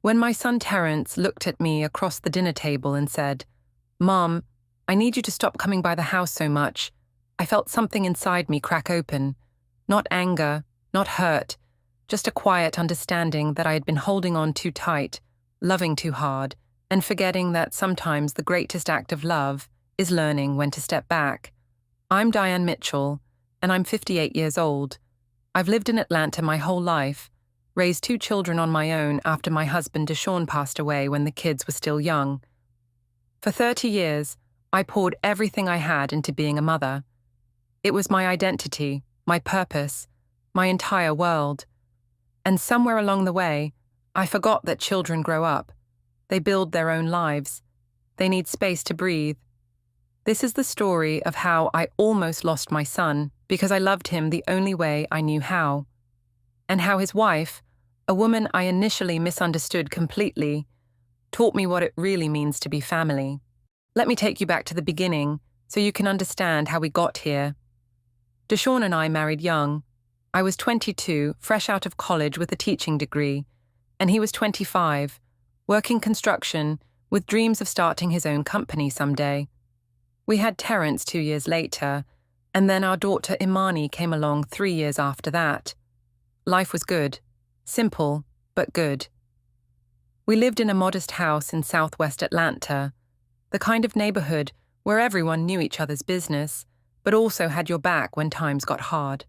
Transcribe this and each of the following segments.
When my son Terence looked at me across the dinner table and said, "Mom, I need you to stop coming by the house so much," I felt something inside me crack open. Not anger, not hurt, just a quiet understanding that I had been holding on too tight, loving too hard, and forgetting that sometimes the greatest act of love is learning when to step back. I'm Diane Mitchell, and I'm 58 years old. I've lived in Atlanta my whole life, raised 2 children on my own after my husband Deshaun passed away when the kids were still young. For 30 years, I poured everything I had into being a mother. It was my identity, my purpose, my entire world. And somewhere along the way, I forgot that children grow up. They build their own lives. They need space to breathe. This is the story of how I almost lost my son because I loved him the only way I knew how. And how his wife, a woman I initially misunderstood completely, taught me what it really means to be family. Let me take you back to the beginning so you can understand how we got here. Deshaun and I married young. I was 22, fresh out of college with a teaching degree, and he was 25, working construction with dreams of starting his own company someday. We had Terence 2 years later, and then our daughter Imani came along 3 years after that. Life was good, simple, but good. We lived in a modest house in southwest Atlanta, the kind of neighborhood where everyone knew each other's business, but also had your back when times got hard.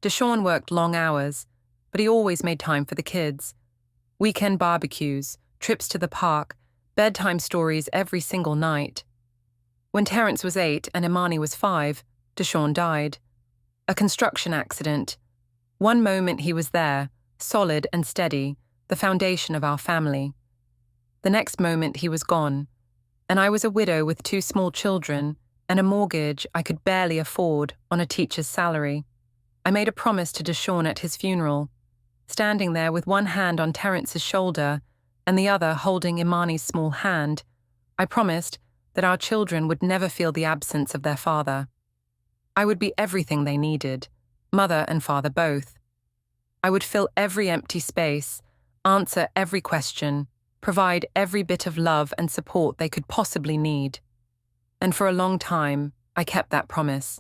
Deshaun worked long hours, but he always made time for the kids. Weekend barbecues, trips to the park, bedtime stories every single night. When Terence was 8 and Imani was 5, Deshaun died. A construction accident. One moment he was there, solid and steady, the foundation of our family. The next moment he was gone, and I was a widow with 2 small children and a mortgage I could barely afford on a teacher's salary. I made a promise to Deshaun at his funeral, standing there with one hand on Terence's shoulder and the other holding Imani's small hand. I promised that our children would never feel the absence of their father. I would be everything they needed, mother and father both. I would fill every empty space, answer every question, provide every bit of love and support they could possibly need. And for a long time, I kept that promise.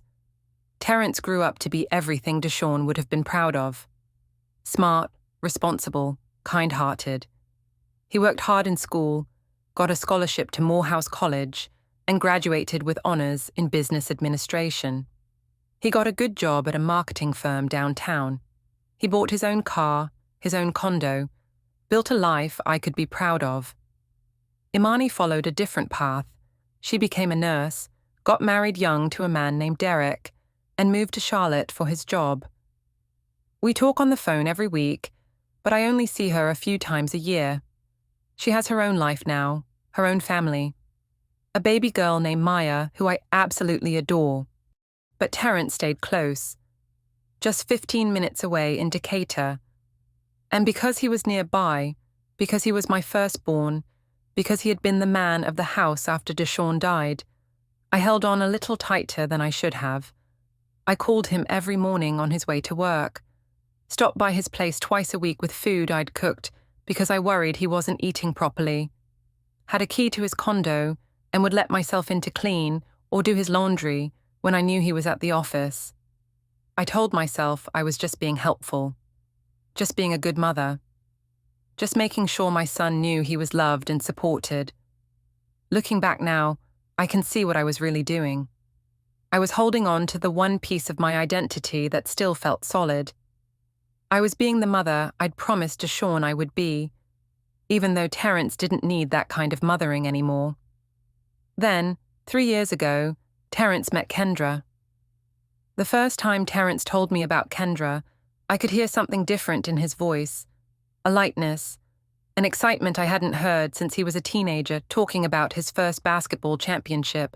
Terence grew up to be everything Deshaun would have been proud of. Smart, responsible, kind-hearted. He worked hard in school, got a scholarship to Morehouse College, and graduated with honors in business administration. He got a good job at a marketing firm downtown. He bought his own car, his own condo, built a life I could be proud of. Imani followed a different path. She became a nurse, got married young to a man named Derek, and moved to Charlotte for his job. We talk on the phone every week, but I only see her a few times a year. She has her own life now, her own family. A baby girl named Maya, who I absolutely adore. But Terence stayed close, just 15 minutes away in Decatur. And because he was nearby, because he was my firstborn, because he had been the man of the house after Deshaun died, I held on a little tighter than I should have. I called him every morning on his way to work, stopped by his place twice a week with food I'd cooked because I worried he wasn't eating properly, had a key to his condo and would let myself in to clean or do his laundry when I knew he was at the office. I told myself I was just being helpful, just being a good mother, just making sure my son knew he was loved and supported. Looking back now, I can see what I was really doing. I was holding on to the one piece of my identity that still felt solid. I was being the mother I'd promised Deshaun I would be, even though Terence didn't need that kind of mothering anymore. Then, 3 years ago, Terence met Kendra. The first time Terence told me about Kendra, I could hear something different in his voice, a lightness, an excitement I hadn't heard since he was a teenager talking about his first basketball championship.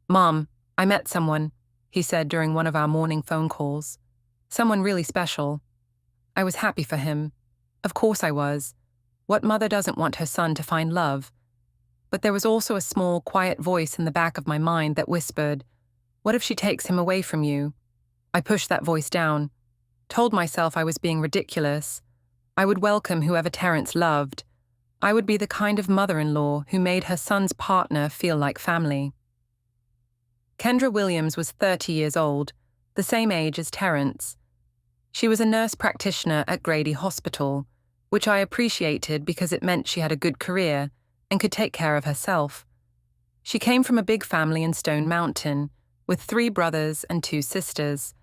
"Mom, I met someone," he said during one of our morning phone calls. "Someone really special." I was happy for him. Of course I was. What mother doesn't want her son to find love? But there was also a small, quiet voice in the back of my mind that whispered, "What if she takes him away from you?" I pushed that voice down, told myself I was being ridiculous. I would welcome whoever Terence loved. I would be the kind of mother-in-law who made her son's partner feel like family. Kendra Williams was 30 years old, the same age as Terence. She was a nurse practitioner at Grady Hospital, which I appreciated because it meant she had a good career and could take care of herself. She came from a big family in Stone Mountain, with 3 brothers and 2 sisters,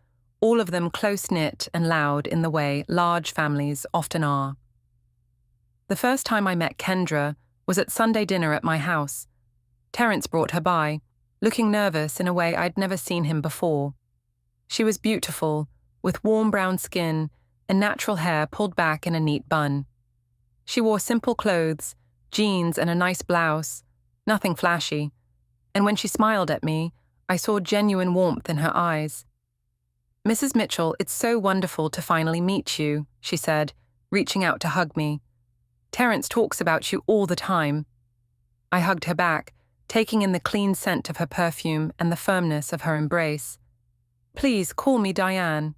all of them close-knit and loud in the way large families often are. The first time I met Kendra was at Sunday dinner at my house. Terence brought her by, looking nervous in a way I'd never seen him before. She was beautiful, with warm brown skin and natural hair pulled back in a neat bun. She wore simple clothes, jeans and a nice blouse, nothing flashy, and when she smiled at me, I saw genuine warmth in her eyes. "Mrs. Mitchell, it's so wonderful to finally meet you," she said, reaching out to hug me. "Terence talks about you all the time." I hugged her back, taking in the clean scent of her perfume and the firmness of her embrace. "Please call me Diane.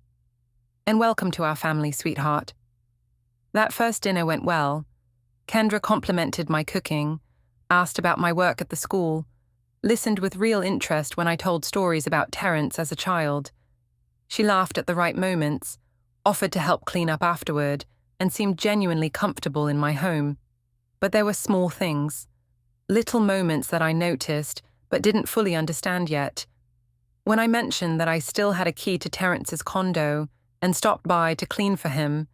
And welcome to our family, sweetheart." That first dinner went well. Kendra complimented my cooking, asked about my work at the school, listened with real interest when I told stories about Terence as a child. She laughed at the right moments, offered to help clean up afterward, and seemed genuinely comfortable in my home. But there were small things, little moments that I noticed but didn't fully understand yet. When I mentioned that I still had a key to Terence's condo and stopped by to clean for him,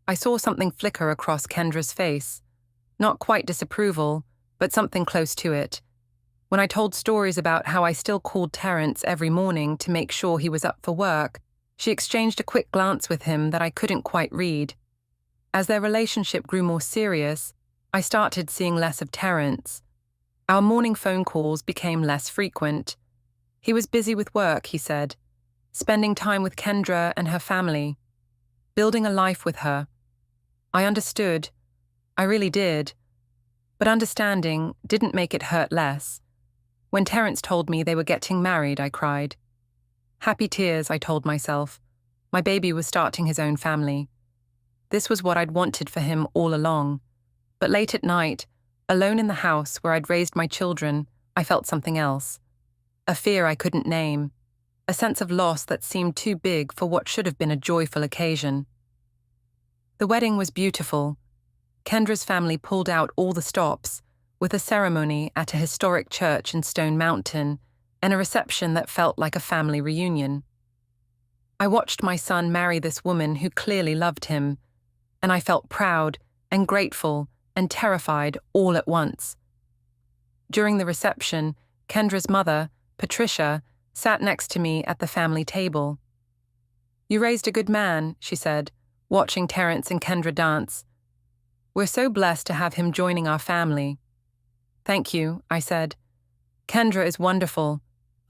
I saw something flicker across Kendra's face. Not quite disapproval, but something close to it. When I told stories about how I still called Terence every morning to make sure he was up for work, she exchanged a quick glance with him that I couldn't quite read. As their relationship grew more serious, I started seeing less of Terence. Our morning phone calls became less frequent. He was busy with work, he said, spending time with Kendra and her family, building a life with her. I understood. I really did. But understanding didn't make it hurt less. When Terence told me they were getting married, I cried. Happy tears, I told myself. My baby was starting his own family. This was what I'd wanted for him all along. But late at night, alone in the house where I'd raised my children, I felt something else. A fear I couldn't name. A sense of loss that seemed too big for what should have been a joyful occasion. The wedding was beautiful. Kendra's family pulled out all the stops, with a ceremony at a historic church in Stone Mountain and a reception that felt like a family reunion. I watched my son marry this woman who clearly loved him, and I felt proud and grateful and terrified all at once. During the reception, Kendra's mother, Patricia, sat next to me at the family table. "You raised a good man," she said, watching Terence and Kendra dance. "We're so blessed to have him joining our family." "Thank you," I said. "Kendra is wonderful.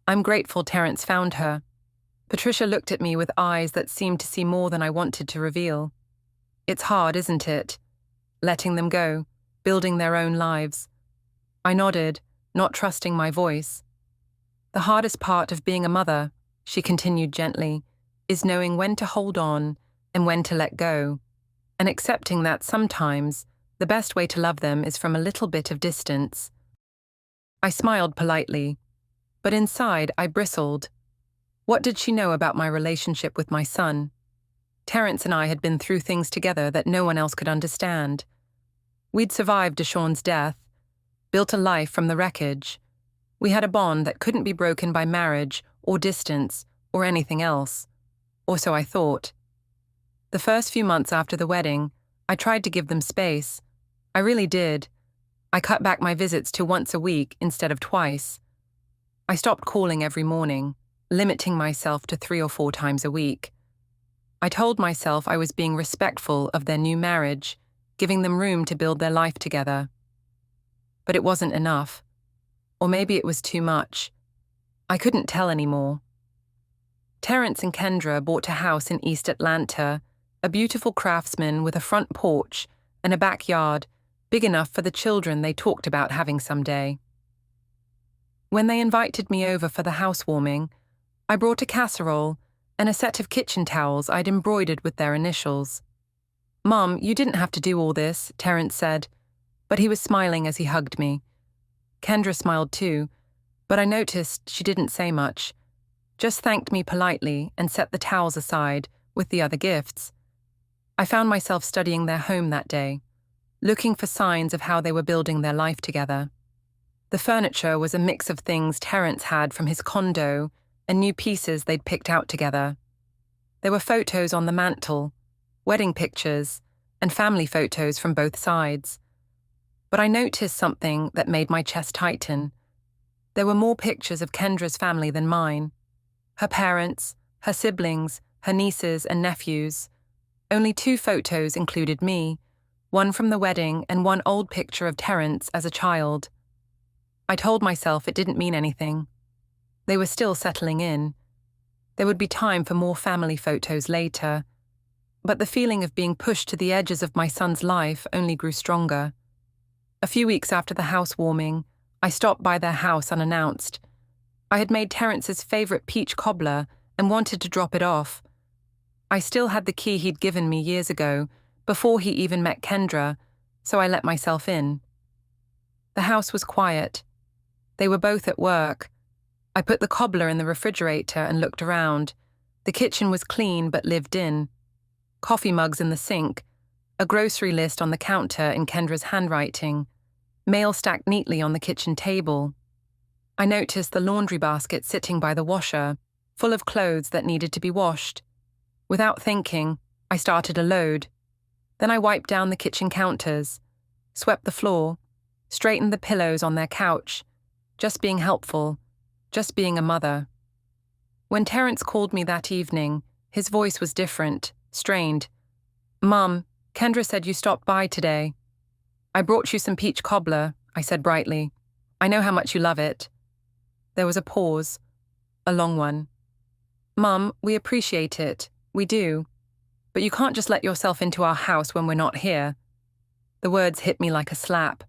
I'm grateful Terence found her." Patricia looked at me with eyes that seemed to see more than I wanted to reveal. "It's hard, isn't it? Letting them go, building their own lives." I nodded, not trusting my voice. "The hardest part of being a mother," she continued gently, "is knowing when to hold on and when to let go, and accepting that sometimes the best way to love them is from a little bit of distance." I smiled politely, but inside I bristled. What did she know about my relationship with my son? Terence and I had been through things together that no one else could understand. We'd survived Deshawn's death, built a life from the wreckage. We had a bond that couldn't be broken by marriage or distance or anything else. Or so I thought. The first few months after the wedding, I tried to give them space. I really did. I cut back my visits to once a week instead of twice. I stopped calling every morning, limiting myself to 3 or 4 times a week. I told myself I was being respectful of their new marriage, giving them room to build their life together. But it wasn't enough. Or maybe it was too much. I couldn't tell anymore. Terence and Kendra bought a house in East Atlanta, a beautiful craftsman with a front porch and a backyard big enough for the children they talked about having someday. When they invited me over for the housewarming, I brought a casserole and a set of kitchen towels I'd embroidered with their initials. "Mom, you didn't have to do all this," Terence said, but he was smiling as he hugged me. Kendra smiled too, but I noticed she didn't say much, just thanked me politely and set the towels aside with the other gifts. I found myself studying their home that day, looking for signs of how they were building their life together. The furniture was a mix of things Terence had from his condo and new pieces they'd picked out together. There were photos on the mantel, wedding pictures, and family photos from both sides. But I noticed something that made my chest tighten. There were more pictures of Kendra's family than mine. Her parents, her siblings, her nieces and nephews. Only 2 photos included me, one from the wedding and one old picture of Terence as a child. I told myself it didn't mean anything. They were still settling in. There would be time for more family photos later. But the feeling of being pushed to the edges of my son's life only grew stronger. A few weeks after the housewarming, I stopped by their house unannounced. I had made Terence's favorite peach cobbler and wanted to drop it off. I still had the key he'd given me years ago, before he even met Kendra, so I let myself in. The house was quiet. They were both at work. I put the cobbler in the refrigerator and looked around. The kitchen was clean but lived in. Coffee mugs in the sink, a grocery list on the counter in Kendra's handwriting, mail stacked neatly on the kitchen table. I noticed the laundry basket sitting by the washer, full of clothes that needed to be washed. Without thinking, I started a load. Then I wiped down the kitchen counters, swept the floor, straightened the pillows on their couch, just being helpful, just being a mother. When Terence called me that evening, his voice was different, strained. "Mum, Kendra said you stopped by today." "I brought you some peach cobbler," I said brightly. "I know how much you love it." There was a pause, a long one. "Mum, we appreciate it. We do. But you can't just let yourself into our house when we're not here." The words hit me like a slap.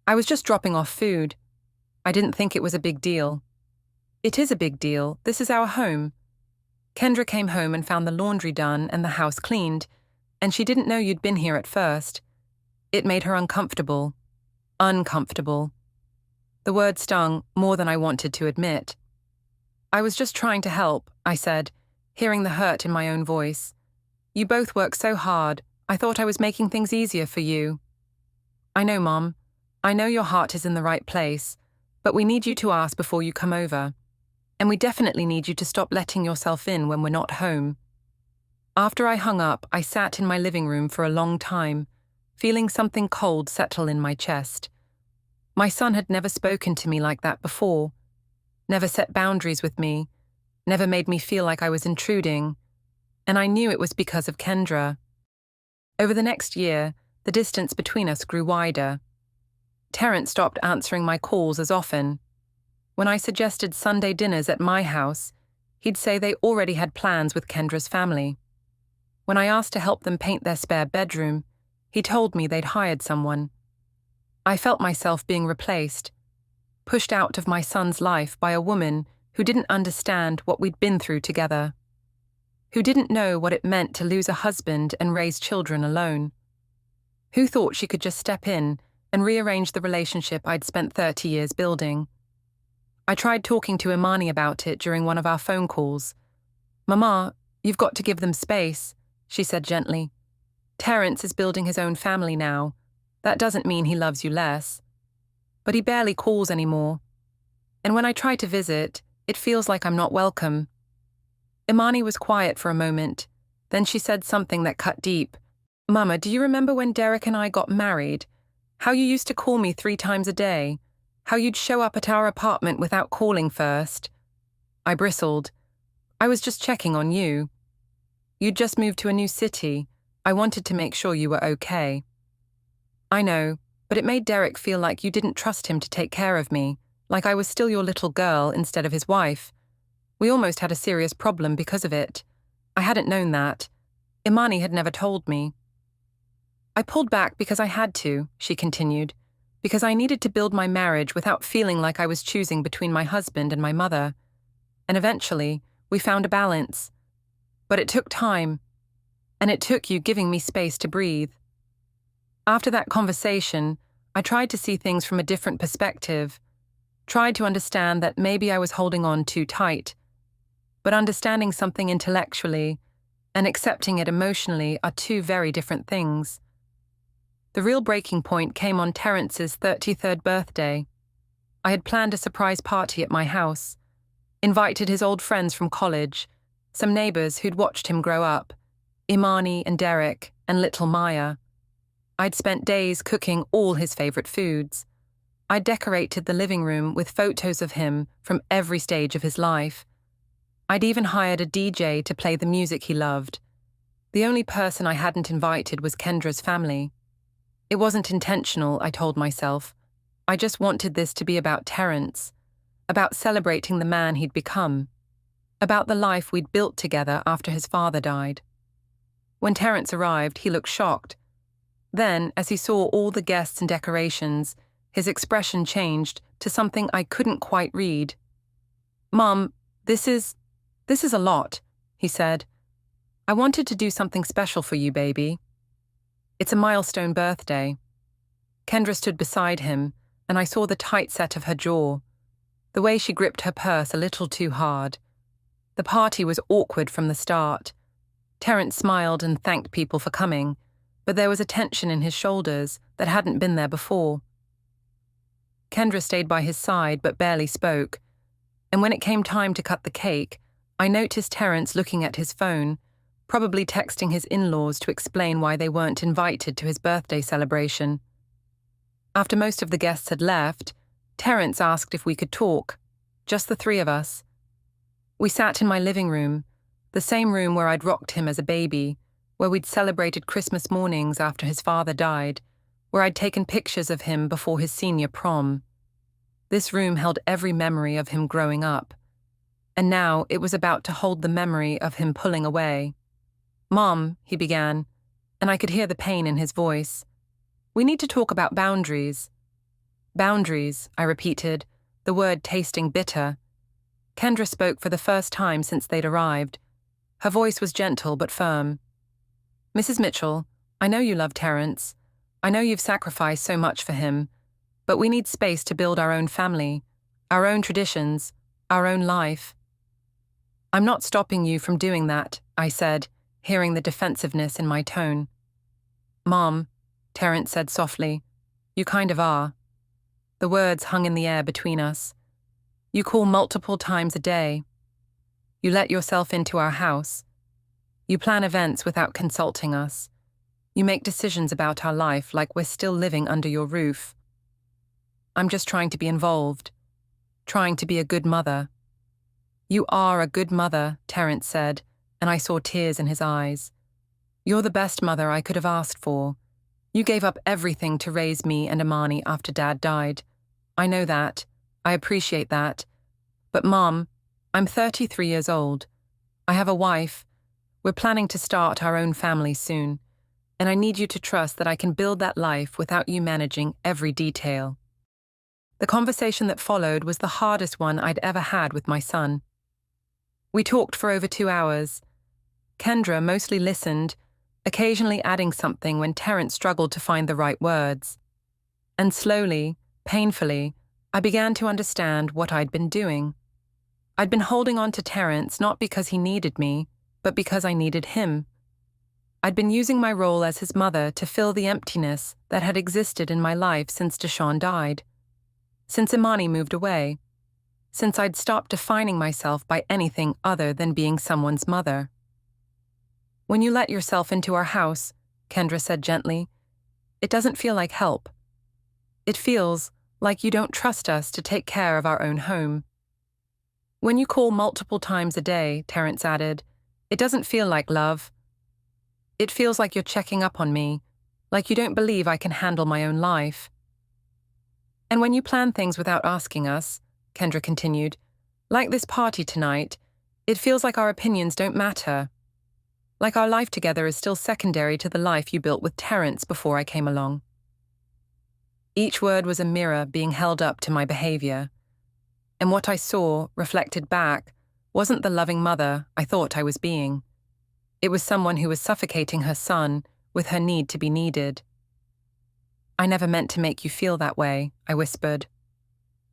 I was just dropping off food. I didn't think it was a big deal. It is a big deal. This is our home. Kendra came home and found the laundry done and the house cleaned, and she didn't know you'd been here at first. It made her uncomfortable. Uncomfortable. The word stung more than I wanted to admit. "I was just trying to help," I said, hearing the hurt in my own voice. "You both work so hard. I thought I was making things easier for you." "I know, Mom. I know your heart is in the right place, but we need you to ask before you come over. And we definitely need you to stop letting yourself in when we're not home." After I hung up, I sat in my living room for a long time, feeling something cold settle in my chest. My son had never spoken to me like that before, never set boundaries with me, never made me feel like I was intruding, and I knew it was because of Kendra. Over the next year, the distance between us grew wider. Terence stopped answering my calls as often. When I suggested Sunday dinners at my house, he'd say they already had plans with Kendra's family. When I asked to help them paint their spare bedroom, he told me they'd hired someone. I felt myself being replaced, pushed out of my son's life by a woman who didn't understand what we'd been through together, who didn't know what it meant to lose a husband and raise children alone, who thought she could just step in and rearrange the relationship I'd spent 30 years building. I tried talking to Imani about it during one of our phone calls. "Mama, you've got to give them space," she said gently. "Terence is building his own family now. That doesn't mean he loves you less. But he barely calls anymore. And when I try to visit, it feels like I'm not welcome." Imani was quiet for a moment. Then she said something that cut deep. "Mama, do you remember when Derek and I got married? How you used to call me 3 times a day? How you'd show up at our apartment without calling first?" I bristled. "I was just checking on you. You'd just moved to a new city. I wanted to make sure you were okay." "I know, but it made Derek feel like you didn't trust him to take care of me, like I was still your little girl instead of his wife. We almost had a serious problem because of it. I hadn't known that. Imani had never told me." "I pulled back because I had to," she continued, "because I needed to build my marriage without feeling like I was choosing between my husband and my mother. And eventually, we found a balance. But it took time. and it took you giving me space to breathe. After that conversation, I tried to see things from a different perspective, tried to understand that maybe I was holding on too tight, but understanding something intellectually and accepting it emotionally are two very different things. The real breaking point came on Terence's 33rd birthday. I had planned a surprise party at my house, invited his old friends from college, some neighbors who'd watched him grow up, Imani and Derek and little Maya. I'd spent days cooking all his favorite foods. I decorated the living room with photos of him from every stage of his life. I'd even hired a DJ to play the music he loved. The only person I hadn't invited was Kendra's family. It wasn't intentional, I told myself. I just wanted this to be about Terence, about celebrating the man he'd become, about the life we'd built together after his father died. When Terence arrived, he looked shocked. Then, as he saw all the guests and decorations, his expression changed to something I couldn't quite read. "Mom, this is a lot," he said. "I wanted to do something special for you, baby. It's a milestone birthday." Kendra stood beside him, and I saw the tight set of her jaw, the way she gripped her purse a little too hard. The party was awkward from the start. Terence smiled and thanked people for coming, but there was a tension in his shoulders that hadn't been there before. Kendra stayed by his side but barely spoke, and when it came time to cut the cake, I noticed Terence looking at his phone, probably texting his in-laws to explain why they weren't invited to his birthday celebration. After most of the guests had left, Terence asked if we could talk, just the three of us. We sat in my living room, the same room where I'd rocked him as a baby, where we'd celebrated Christmas mornings after his father died, where I'd taken pictures of him before his senior prom. This room held every memory of him growing up, and now it was about to hold the memory of him pulling away. "Mom," he began, and I could hear the pain in his voice. "We need to talk about boundaries." "Boundaries," I repeated, the word tasting bitter. Kendra spoke for the first time since they'd arrived. Her voice was gentle but firm. "Mrs. Mitchell, I know you love Terence. I know you've sacrificed so much for him, but we need space to build our own family, our own traditions, our own life." "I'm not stopping you from doing that," I said, hearing the defensiveness in my tone. "Mom," Terence said softly, "you kind of are." The words hung in the air between us. "You call multiple times a day. You let yourself into our house. You plan events without consulting us. You make decisions about our life like we're still living under your roof." "I'm just trying to be involved, trying to be a good mother." "You are a good mother," Terence said, and I saw tears in his eyes. "You're the best mother I could have asked for. You gave up everything to raise me and Imani after Dad died. I know that. I appreciate that. But Mom, I'm 33 years old. I have a wife. We're planning to start our own family soon, and I need you to trust that I can build that life without you managing every detail." The conversation that followed was the hardest one I'd ever had with my son. We talked for over 2 hours. Kendra mostly listened, occasionally adding something when Terence struggled to find the right words. And slowly, painfully, I began to understand what I'd been doing. I'd been holding on to Terence not because he needed me, but because I needed him. I'd been using my role as his mother to fill the emptiness that had existed in my life since Deshaun died, since Imani moved away, since I'd stopped defining myself by anything other than being someone's mother. "When you let yourself into our house," Kendra said gently, "it doesn't feel like help. It feels like you don't trust us to take care of our own home." "When you call multiple times a day," Terence added, "it doesn't feel like love. It feels like you're checking up on me, like you don't believe I can handle my own life." "And when you plan things without asking us," Kendra continued, "like this party tonight, it feels like our opinions don't matter. Like our life together is still secondary to the life you built with Terence before I came along." Each word was a mirror being held up to my behavior, and what I saw, reflected back, wasn't the loving mother I thought I was being. It was someone who was suffocating her son with her need to be needed. "I never meant to make you feel that way," I whispered.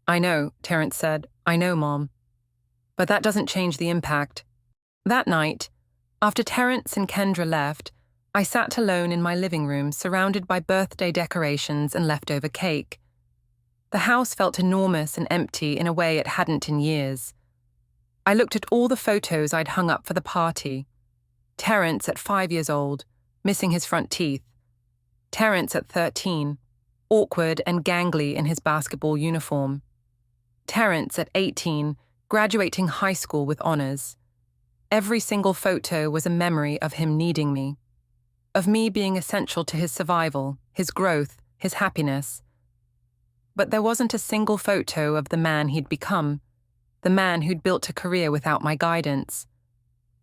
"I know," Terence said. "I know, Mom. But that doesn't change the impact." That night, after Terence and Kendra left, I sat alone in my living room surrounded by birthday decorations and leftover cake. The house felt enormous and empty in a way it hadn't in years. I looked at all the photos I'd hung up for the party. Terence at 5 years old, missing his front teeth. Terence at 13, awkward and gangly in his basketball uniform. Terence at 18, graduating high school with honors. Every single photo was a memory of him needing me, of me being essential to his survival, his growth, his happiness. But there wasn't a single photo of the man he'd become, the man who'd built a career without my guidance,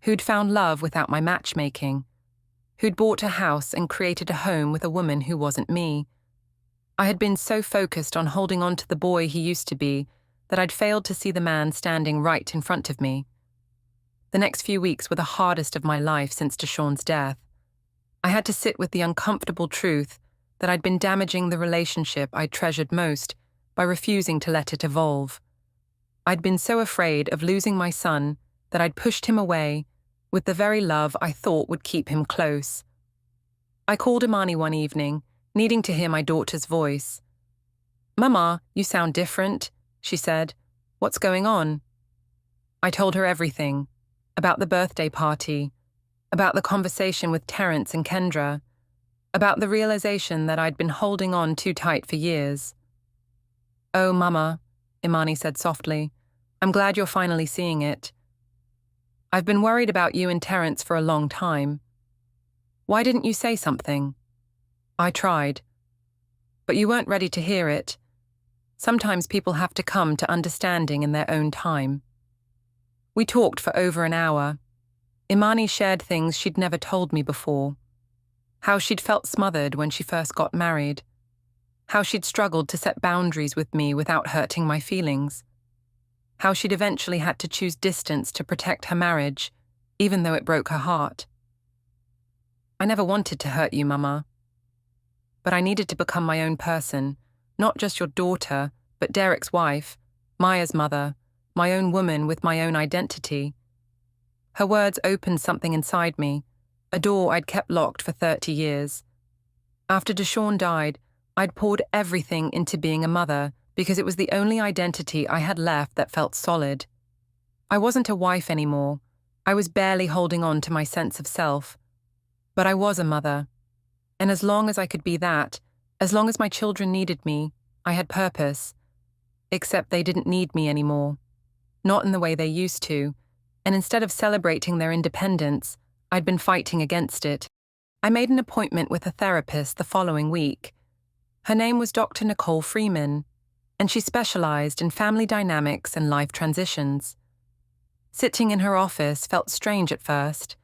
who'd found love without my matchmaking, who'd bought a house and created a home with a woman who wasn't me. I had been so focused on holding on to the boy he used to be that I'd failed to see the man standing right in front of me. The next few weeks were the hardest of my life since Deshawn's death. I had to sit with the uncomfortable truth that I'd been damaging the relationship I treasured most by refusing to let it evolve. I'd been so afraid of losing my son that I'd pushed him away with the very love I thought would keep him close. I called Imani one evening, needing to hear my daughter's voice. "Mama, you sound different," she said. "What's going on?" I told her everything, about the birthday party, about the conversation with Terence and Kendra, about the realization that I'd been holding on too tight for years. "Oh, Mama," Imani said softly, "I'm glad you're finally seeing it. I've been worried about you and Terence for a long time. Why didn't you say something?" I tried. "But you weren't ready to hear it. Sometimes people have to come to understanding in their own time." We talked for over an hour. Imani shared things she'd never told me before. How she'd felt smothered when she first got married. How she'd struggled to set boundaries with me without hurting my feelings. How she'd eventually had to choose distance to protect her marriage, even though it broke her heart. "I never wanted to hurt you, Mama. But I needed to become my own person, not just your daughter, but Derek's wife, Maya's mother, my own woman with my own identity." Her words opened something inside me, a door I'd kept locked for 30 years. After Deshawn died, I'd poured everything into being a mother because it was the only identity I had left that felt solid. I wasn't a wife anymore. I was barely holding on to my sense of self. But I was a mother. And as long as I could be that, as long as my children needed me, I had purpose. Except they didn't need me anymore. Not in the way they used to. And instead of celebrating their independence, I'd been fighting against it. I made an appointment with a therapist the following week. Her name was Dr. Nicole Freeman, and she specialized in family dynamics and life transitions. Sitting in her office felt strange at first.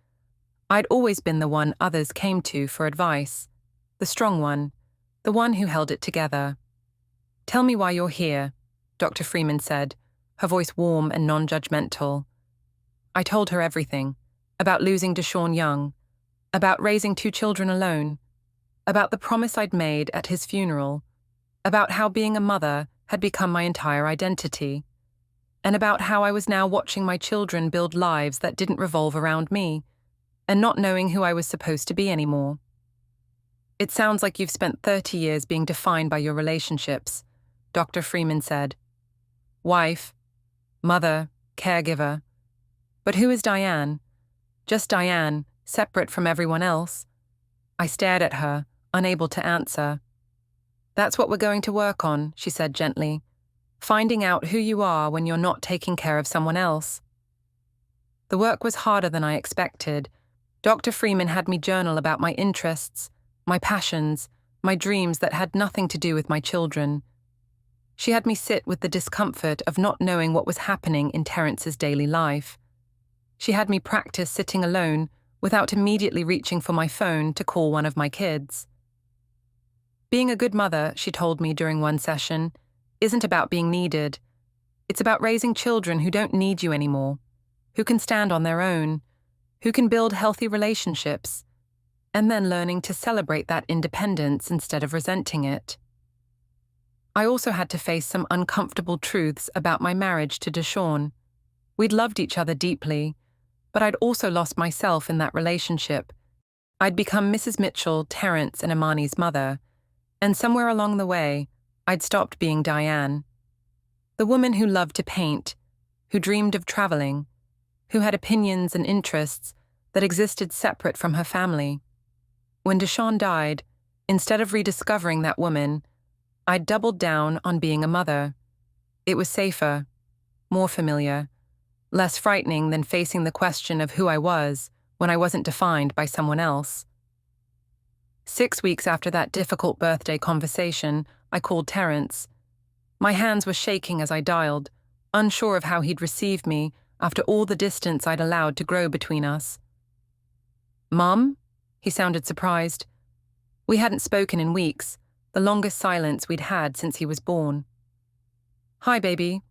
I'd always been the one others came to for advice, the strong one, the one who held it together. "Tell me why you're here," Dr. Freeman said, her voice warm and non-judgmental. I told her everything, about losing Deshawn young, about raising 2 children alone, about the promise I'd made at his funeral, about how being a mother had become my entire identity, and about how I was now watching my children build lives that didn't revolve around me, and not knowing who I was supposed to be anymore. "It sounds like you've spent 30 years being defined by your relationships," Dr. Freeman said. "Wife, mother, caregiver. But who is Diane? Just Diane, separate from everyone else." I stared at her, unable to answer. "That's what we're going to work on," she said gently. "Finding out who you are when you're not taking care of someone else." The work was harder than I expected. Dr. Freeman had me journal about my interests, my passions, my dreams that had nothing to do with my children. She had me sit with the discomfort of not knowing what was happening in Terence's daily life. She had me practice sitting alone without immediately reaching for my phone to call one of my kids. Being a good mother, she told me during one session, isn't about being needed. It's about raising children who don't need you anymore, who can stand on their own, who can build healthy relationships, and then learning to celebrate that independence instead of resenting it. I also had to face some uncomfortable truths about my marriage to Deshawn. We'd loved each other deeply, but I'd also lost myself in that relationship. I'd become Mrs. Mitchell, Terrence, and Imani's mother, and somewhere along the way, I'd stopped being Diane, the woman who loved to paint, who dreamed of traveling, who had opinions and interests that existed separate from her family. When Deshawn died, instead of rediscovering that woman, I doubled down on being a mother. It was safer, more familiar, less frightening than facing the question of who I was when I wasn't defined by someone else. 6 weeks after that difficult birthday conversation, I called Terrence. My hands were shaking as I dialed, unsure of how he'd receive me after all the distance I'd allowed to grow between us. "Mom?" He sounded surprised. We hadn't spoken in weeks, the longest silence we'd had since he was born. "Hi, baby.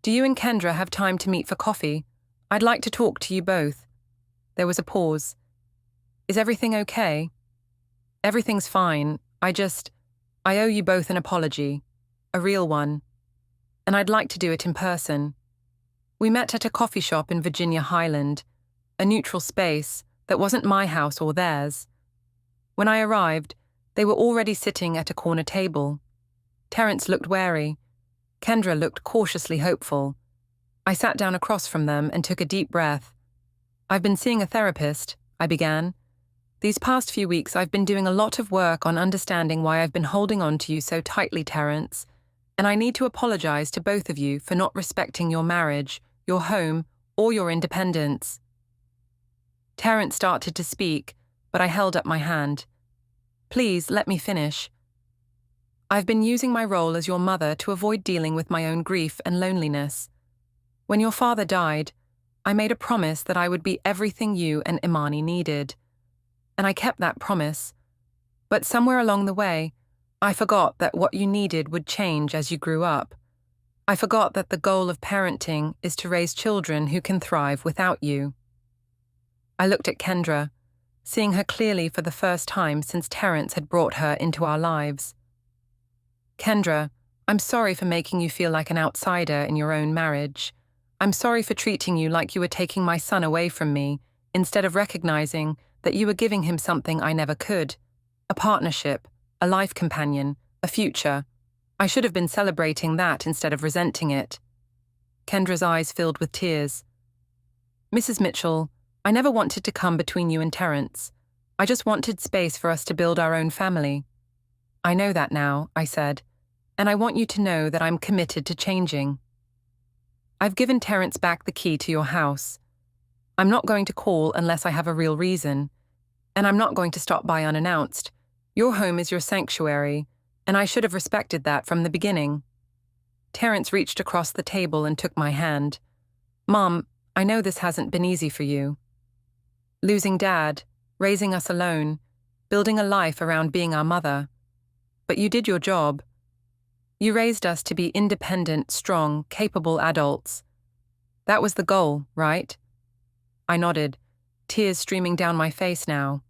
Do you and Kendra have time to meet for coffee? I'd like to talk to you both." There was a pause. "Is everything okay?" "Everything's fine. I owe you both an apology. A real one. And I'd like to do it in person." We met at a coffee shop in Virginia Highland, a neutral space that wasn't my house or theirs. When I arrived, they were already sitting at a corner table. Terrence looked wary. Kendra looked cautiously hopeful. I sat down across from them and took a deep breath. "I've been seeing a therapist," I began. "These past few weeks I've been doing a lot of work on understanding why I've been holding on to you so tightly, Terrence, and I need to apologize to both of you for not respecting your marriage, your home, or your independence." Terrence started to speak, but I held up my hand. "Please, let me finish. I've been using my role as your mother to avoid dealing with my own grief and loneliness. When your father died, I made a promise that I would be everything you and Imani needed. And I kept that promise. But somewhere along the way, I forgot that what you needed would change as you grew up. I forgot that the goal of parenting is to raise children who can thrive without you." I looked at Kendra, seeing her clearly for the first time since Terrence had brought her into our lives. "Kendra, I'm sorry for making you feel like an outsider in your own marriage. I'm sorry for treating you like you were taking my son away from me, instead of recognizing that you were giving him something I never could. A partnership, a life companion, a future. I should have been celebrating that instead of resenting it." Kendra's eyes filled with tears. "Mrs. Mitchell, I never wanted to come between you and Terrence. I just wanted space for us to build our own family." "I know that now," I said, "and I want you to know that I'm committed to changing. I've given Terrence back the key to your house. I'm not going to call unless I have a real reason, and I'm not going to stop by unannounced. Your home is your sanctuary, and I should have respected that from the beginning." Terrence reached across the table and took my hand. "Mom, I know this hasn't been easy for you. Losing Dad, raising us alone, building a life around being our mother. But you did your job. You raised us to be independent, strong, capable adults. That was the goal, right?" I nodded, tears streaming down my face now.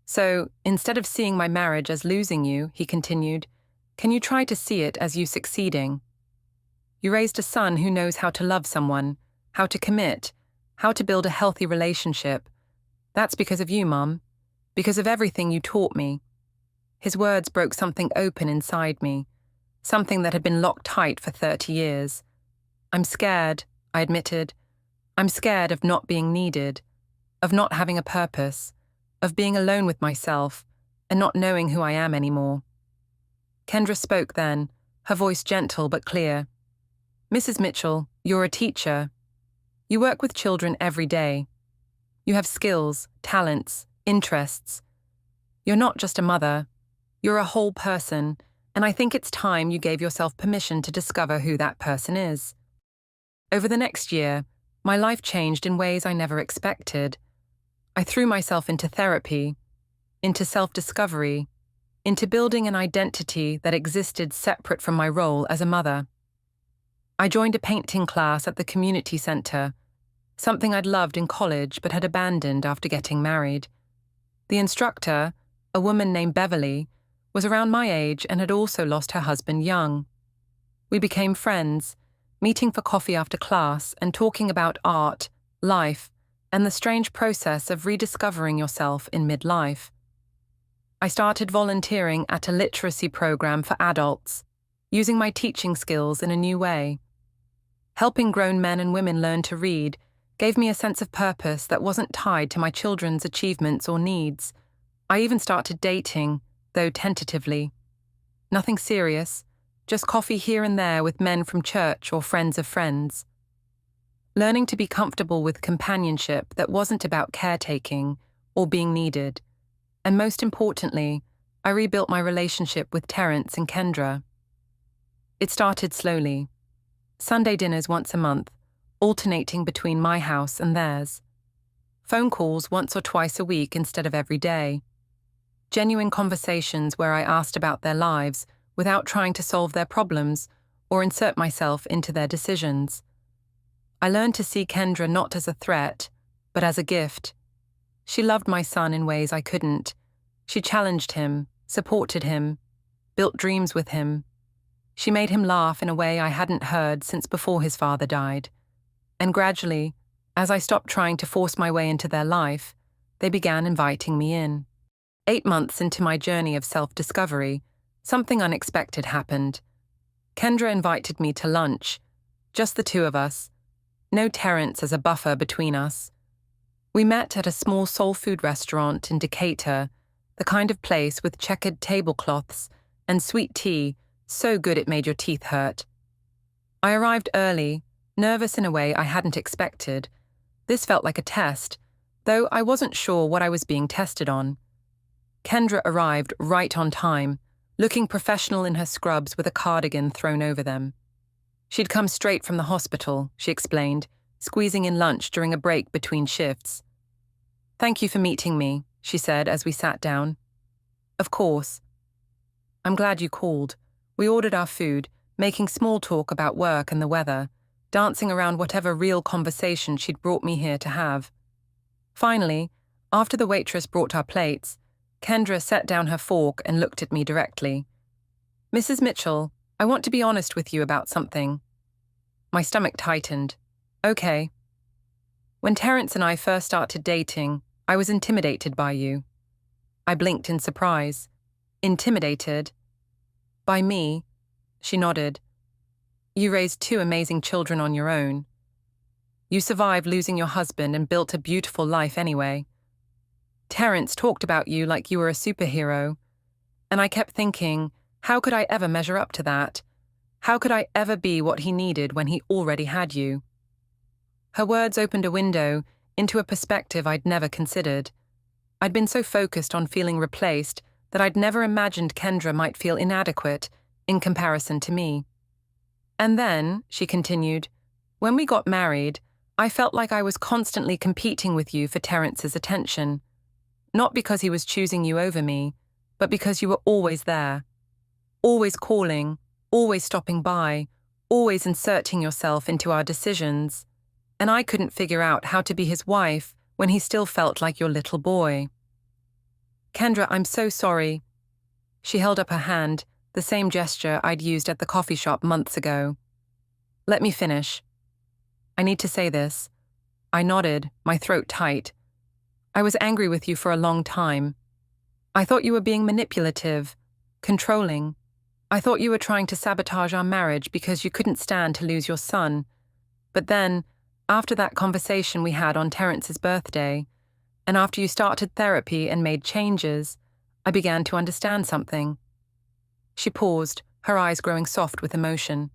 "So, instead of seeing my marriage as losing you," he continued, "can you try to see it as you succeeding? You raised a son who knows how to love someone, how to commit, how to build a healthy relationship. That's because of you, Mom, because of everything you taught me." His words broke something open inside me, something that had been locked tight for 30 years. "I'm scared," I admitted. "I'm scared of not being needed, of not having a purpose, of being alone with myself, and not knowing who I am anymore." Kendra spoke then, her voice gentle but clear. "Mrs. Mitchell, you're a teacher. You work with children every day. You have skills, talents, interests. You're not just a mother. You're a whole person, and I think it's time you gave yourself permission to discover who that person is." Over the next year, my life changed in ways I never expected. I threw myself into therapy, into self-discovery, into building an identity that existed separate from my role as a mother. I joined a painting class at the community center, something I'd loved in college but had abandoned after getting married. The instructor, a woman named Beverly, was around my age and had also lost her husband young. We became friends, meeting for coffee after class and talking about art, life, and the strange process of rediscovering yourself in midlife. I started volunteering at a literacy program for adults, using my teaching skills in a new way. Helping grown men and women learn to read gave me a sense of purpose that wasn't tied to my children's achievements or needs. I even started dating, though tentatively. Nothing serious, just coffee here and there with men from church or friends of friends. Learning to be comfortable with companionship that wasn't about caretaking or being needed. And most importantly, I rebuilt my relationship with Terence and Kendra. It started slowly. Sunday dinners once a month, alternating between my house and theirs. Phone calls once or twice a week instead of every day. Genuine conversations where I asked about their lives without trying to solve their problems or insert myself into their decisions. I learned to see Kendra not as a threat, but as a gift. She loved my son in ways I couldn't. She challenged him, supported him, built dreams with him. She made him laugh in a way I hadn't heard since before his father died. And gradually, as I stopped trying to force my way into their life, they began inviting me in. 8 months into my journey of self-discovery, something unexpected happened. Kendra invited me to lunch, just the two of us. No Terence as a buffer between us. We met at a small soul food restaurant in Decatur, the kind of place with checkered tablecloths and sweet tea so good it made your teeth hurt. I arrived early, nervous in a way I hadn't expected. This felt like a test, though I wasn't sure what I was being tested on. Kendra arrived right on time, looking professional in her scrubs with a cardigan thrown over them. She'd come straight from the hospital, she explained, squeezing in lunch during a break between shifts. "Thank you for meeting me," she said as we sat down. "Of course." "I'm glad you called." We ordered our food, making small talk about work and the weather, dancing around whatever real conversation she'd brought me here to have. Finally, after the waitress brought our plates, Kendra set down her fork and looked at me directly. "Mrs. Mitchell, I want to be honest with you about something." My stomach tightened. "Okay." "When Terence and I first started dating, I was intimidated by you." I blinked in surprise. "Intimidated?" "By me?" She nodded. "You raised 2 amazing children on your own. You survived losing your husband and built a beautiful life anyway. Terence talked about you like you were a superhero. And I kept thinking, how could I ever measure up to that? How could I ever be what he needed when he already had you?" Her words opened a window into a perspective I'd never considered. I'd been so focused on feeling replaced that I'd never imagined Kendra might feel inadequate in comparison to me. "And then," she continued, "when we got married, I felt like I was constantly competing with you for Terence's attention. Not because he was choosing you over me, but because you were always there. Always calling, always stopping by, always inserting yourself into our decisions. And I couldn't figure out how to be his wife when he still felt like your little boy." "Kendra, I'm so sorry." She held up her hand, the same gesture I'd used at the coffee shop months ago. "Let me finish. I need to say this." I nodded, my throat tight. "I was angry with you for a long time. I thought you were being manipulative, controlling. I thought you were trying to sabotage our marriage because you couldn't stand to lose your son. But then, after that conversation we had on Terence's birthday, and after you started therapy and made changes, I began to understand something." She paused, her eyes growing soft with emotion.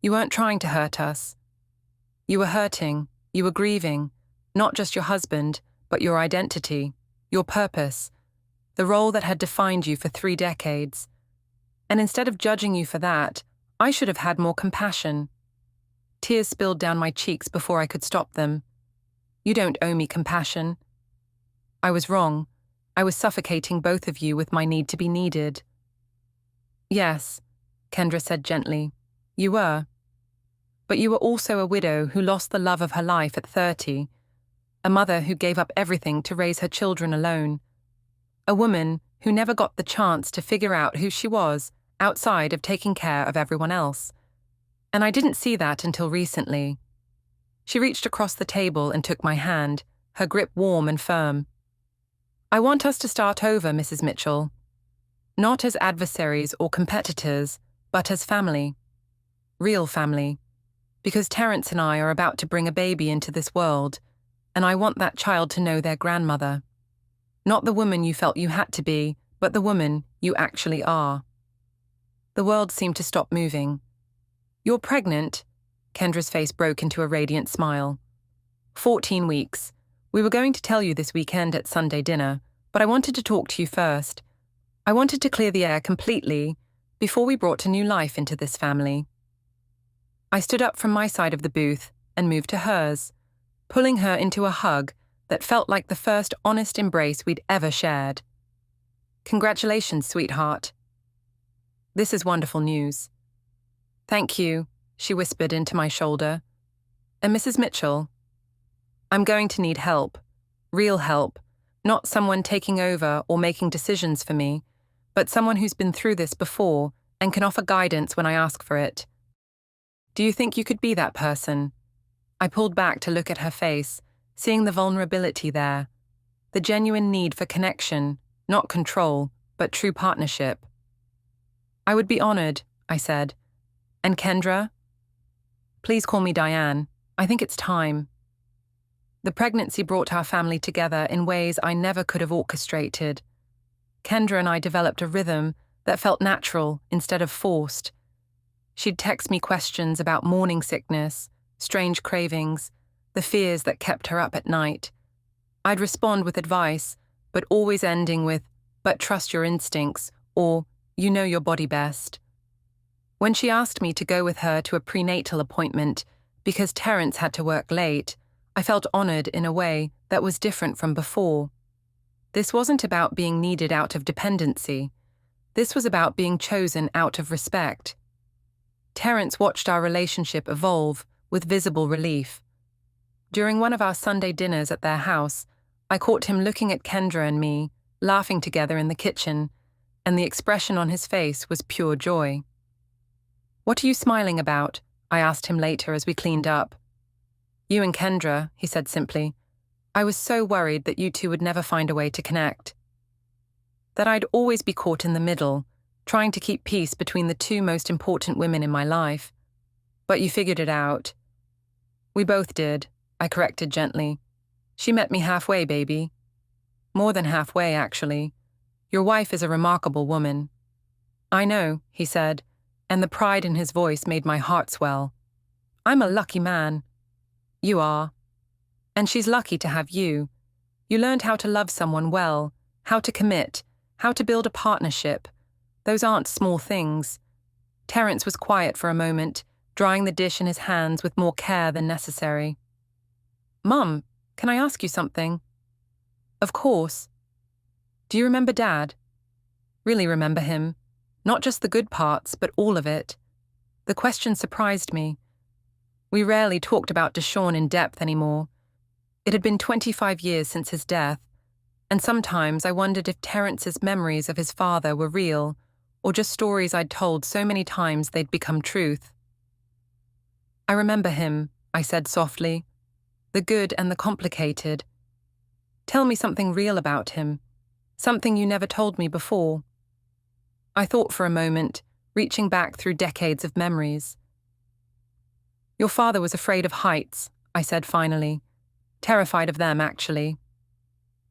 "You weren't trying to hurt us. You were hurting, you were grieving, not just your husband, but your identity, your purpose, the role that had defined you for 3 decades. And instead of judging you for that, I should have had more compassion." Tears spilled down my cheeks before I could stop them. "You don't owe me compassion." I was wrong. I was suffocating both of you with my need to be needed. "Yes," Kendra said gently. "You were." But you were also a widow who lost the love of her life at 30, a mother who gave up everything to raise her children alone, a woman who never got the chance to figure out who she was outside of taking care of everyone else. And I didn't see that until recently. She reached across the table and took my hand, her grip warm and firm. I want us to start over, Mrs. Mitchell. Not as adversaries or competitors, but as family. Real family. Because Terence and I are about to bring a baby into this world, and I want that child to know their grandmother. Not the woman you felt you had to be, but the woman you actually are. The world seemed to stop moving. You're pregnant? Kendra's face broke into a radiant smile. 14 weeks. We were going to tell you this weekend at Sunday dinner, but I wanted to talk to you first. I wanted to clear the air completely before we brought a new life into this family. I stood up from my side of the booth and moved to hers, pulling her into a hug that felt like the first honest embrace we'd ever shared. Congratulations, sweetheart. This is wonderful news. Thank you, she whispered into my shoulder. And Mrs. Mitchell, I'm going to need help, real help, not someone taking over or making decisions for me, but someone who's been through this before and can offer guidance when I ask for it. Do you think you could be that person? I pulled back to look at her face, seeing the vulnerability there, the genuine need for connection, not control, but true partnership. I would be honored, I said. And Kendra? Please call me Diane. I think it's time. The pregnancy brought our family together in ways I never could have orchestrated. Kendra and I developed a rhythm that felt natural instead of forced. She'd text me questions about morning sickness, strange cravings, the fears that kept her up at night. I'd respond with advice, but always ending with, but trust your instincts, or you know your body best. When she asked me to go with her to a prenatal appointment because Terence had to work late, I felt honored in a way that was different from before. This wasn't about being needed out of dependency. This was about being chosen out of respect. Terence watched our relationship evolve with visible relief. During one of our Sunday dinners at their house, I caught him looking at Kendra and me, laughing together in the kitchen, and the expression on his face was pure joy. What are you smiling about? I asked him later as we cleaned up. You and Kendra, he said simply. I was so worried that you two would never find a way to connect. That I'd always be caught in the middle, trying to keep peace between the two most important women in my life. But you figured it out. We both did, I corrected gently. She met me halfway, baby. More than halfway, actually. Your wife is a remarkable woman. I know, he said, and the pride in his voice made my heart swell. I'm a lucky man. You are. And she's lucky to have you. You learned how to love someone well, how to commit, how to build a partnership. Those aren't small things. Terence was quiet for a moment, drying the dish in his hands with more care than necessary. Mum, can I ask you something? Of course. Do you remember Dad? Really remember him? Not just the good parts, but all of it. The question surprised me. We rarely talked about Deshaun in depth anymore. It had been 25 years since his death, and sometimes I wondered if Terence's memories of his father were real, or just stories I'd told so many times they'd become truth. I remember him, I said softly. The good and the complicated. Tell me something real about him, something you never told me before. I thought for a moment, reaching back through decades of memories. Your father was afraid of heights, I said finally. Terrified of them, actually.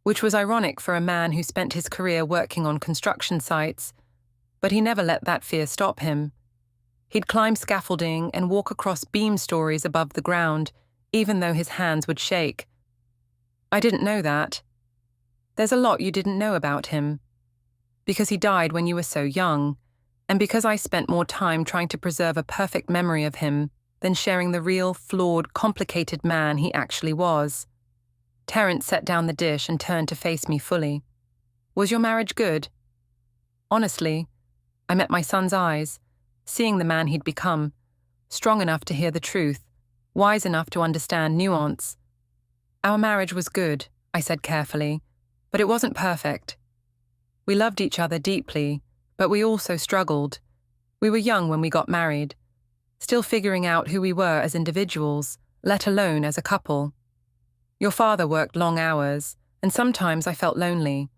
Which was ironic for a man who spent his career working on construction sites, but he never let that fear stop him. He'd climb scaffolding and walk across beam stories above the ground, even though his hands would shake. I didn't know that. There's a lot you didn't know about him. Because he died when you were so young, and because I spent more time trying to preserve a perfect memory of him than sharing the real, flawed, complicated man he actually was. Terence set down the dish and turned to face me fully. Was your marriage good? Honestly, I met my son's eyes, seeing the man he'd become, strong enough to hear the truth, wise enough to understand nuance. Our marriage was good, I said carefully, but it wasn't perfect. We loved each other deeply, but we also struggled. We were young when we got married, still figuring out who we were as individuals, let alone as a couple. Your father worked long hours, and sometimes I felt lonely.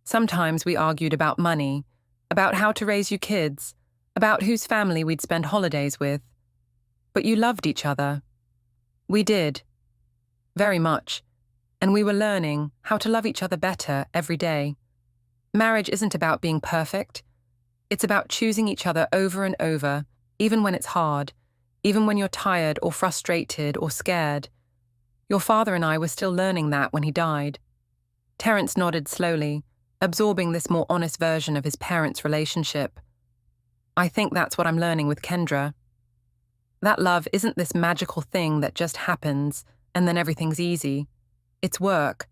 Sometimes we argued about money, about how to raise you kids, about whose family we'd spend holidays with. But you loved each other. We did. Very much. And we were learning how to love each other better every day. Marriage isn't about being perfect. It's about choosing each other over and over, even when it's hard, even when you're tired or frustrated or scared. Your father and I were still learning that when he died. Terence nodded slowly, absorbing this more honest version of his parents' relationship. I think that's what I'm learning with Kendra. That love isn't this magical thing that just happens and then everything's easy. It's work.